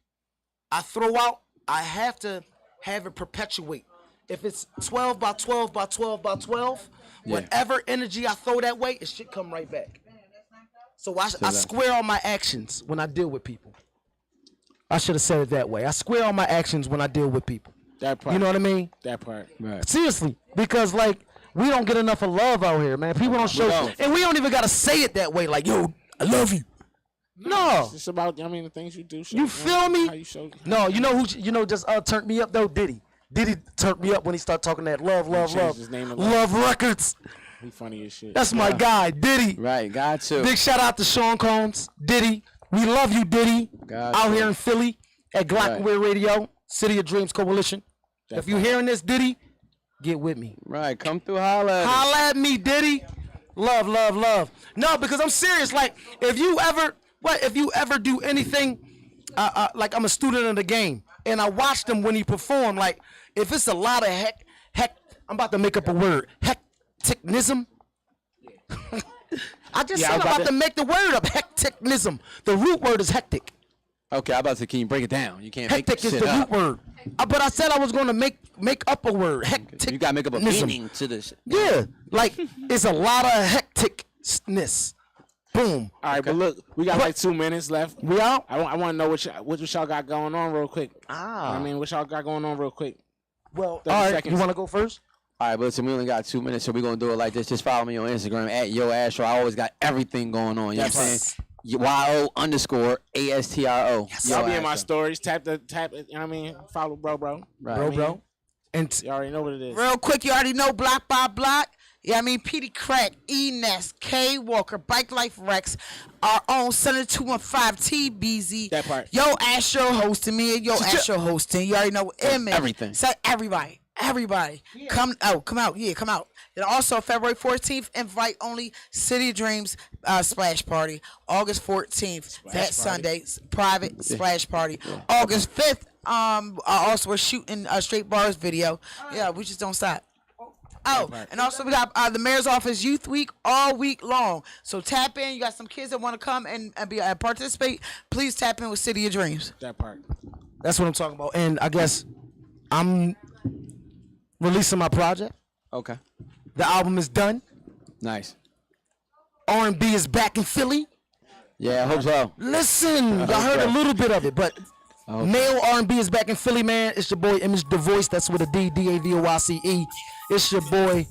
I throw out, I have to have it perpetuate. If it's 12 by 12 by 12 by 12, whatever energy I throw that way, it should come right back. So I square all my actions when I deal with people. I should have said it that way. I square all my actions when I deal with people. That part. You know what I mean? That part. Right. Seriously, because like we don't get enough of love out here, man. People don't show, and we don't even gotta say it that way. Like, yo, I love you. No, It's about, the things you do. you feel me? How you show. No, you know who? Just turned me up though. Diddy turned me up when he started talking that love changed his name to love records. He funny as shit. That's my guy, Diddy. Right, got to. Big shout out to Sean Combs, Diddy. We love you, Diddy. Got Out to. here in Philly at Glockenware Radio, City of Dreams Coalition. If you hearing this, Diddy, get with me. Right, come through, holla. at us. Holla at me, Diddy. Love, love, love. No, because I'm serious. Like, if you ever do anything, like I'm a student of the game, and I watched him when he performed. Like, if it's a lot of I'm about to make up a word, hecticnism. I just said I'm about to make the word up, hecticnism. The root word is hectic. Okay, I'm about to. Can you break it down? You can't make Hectic this is shit the up. root word. But I said I was going to make up a word, hectic. You gotta make up a meaning to this. Yeah, like it's a lot of hecticness. Boom. All right, but look, we got like 2 minutes left. We out? I want to know what y'all got going on real quick. Ah. I mean, what y'all got going on real quick? Well, 30 all right. seconds. You want to go first? All right, but listen, we only got 2 minutes, so we're gonna do it like this. Just follow me on Instagram at YoAstro. I always got everything going on. You know what I'm saying? YO_ASTRO. Y'all be in my stories. Tap it. You know what I mean? Follow bro. Right. Bro. And You already know what it is. Real quick, you already know block by block. Yeah, I mean, Petey Crack, E-Nest, K Walker, Bike Life Rex, our own Senator 215 TBZ. That part. Yo, Astro hosting me, and Yo, Astro hosting. You already know Image. Everything. So everybody. Come out. And also, February 14th, invite only City Dreams splash party. August 14th, Sunday, private splash party. August 5th, also we're shooting a Straight Bars video. Yeah, we just don't stop. Oh, and also we got the mayor's office youth week all week long. So tap in. You got some kids that want to come and be participate. Please tap in with City of Dreams. That part. that's what I'm talking about. And I guess I'm releasing my project. Okay. The album is done. Nice. R&B is back in Philly. Yeah, I hope so. Listen, I heard a little bit of it, but male R&B is back in Philly, man. It's your boy Image the Voice. That's with a D, D-A-V-O-I-C-E. It's your boy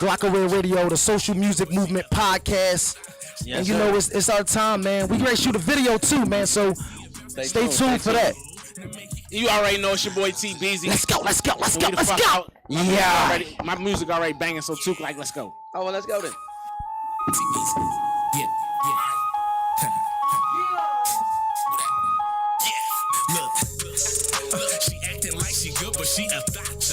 Glockenware Radio, the Social Music Movement Podcast. And you know it's our time, man. We ready to shoot a video too, man. So stay tuned for that. You already know it's your boy Tbezy. Let's go. Yeah. My music already banging, so too, like, let's go. Oh, well, let's go then. Look, she acting like she good, but she a thot.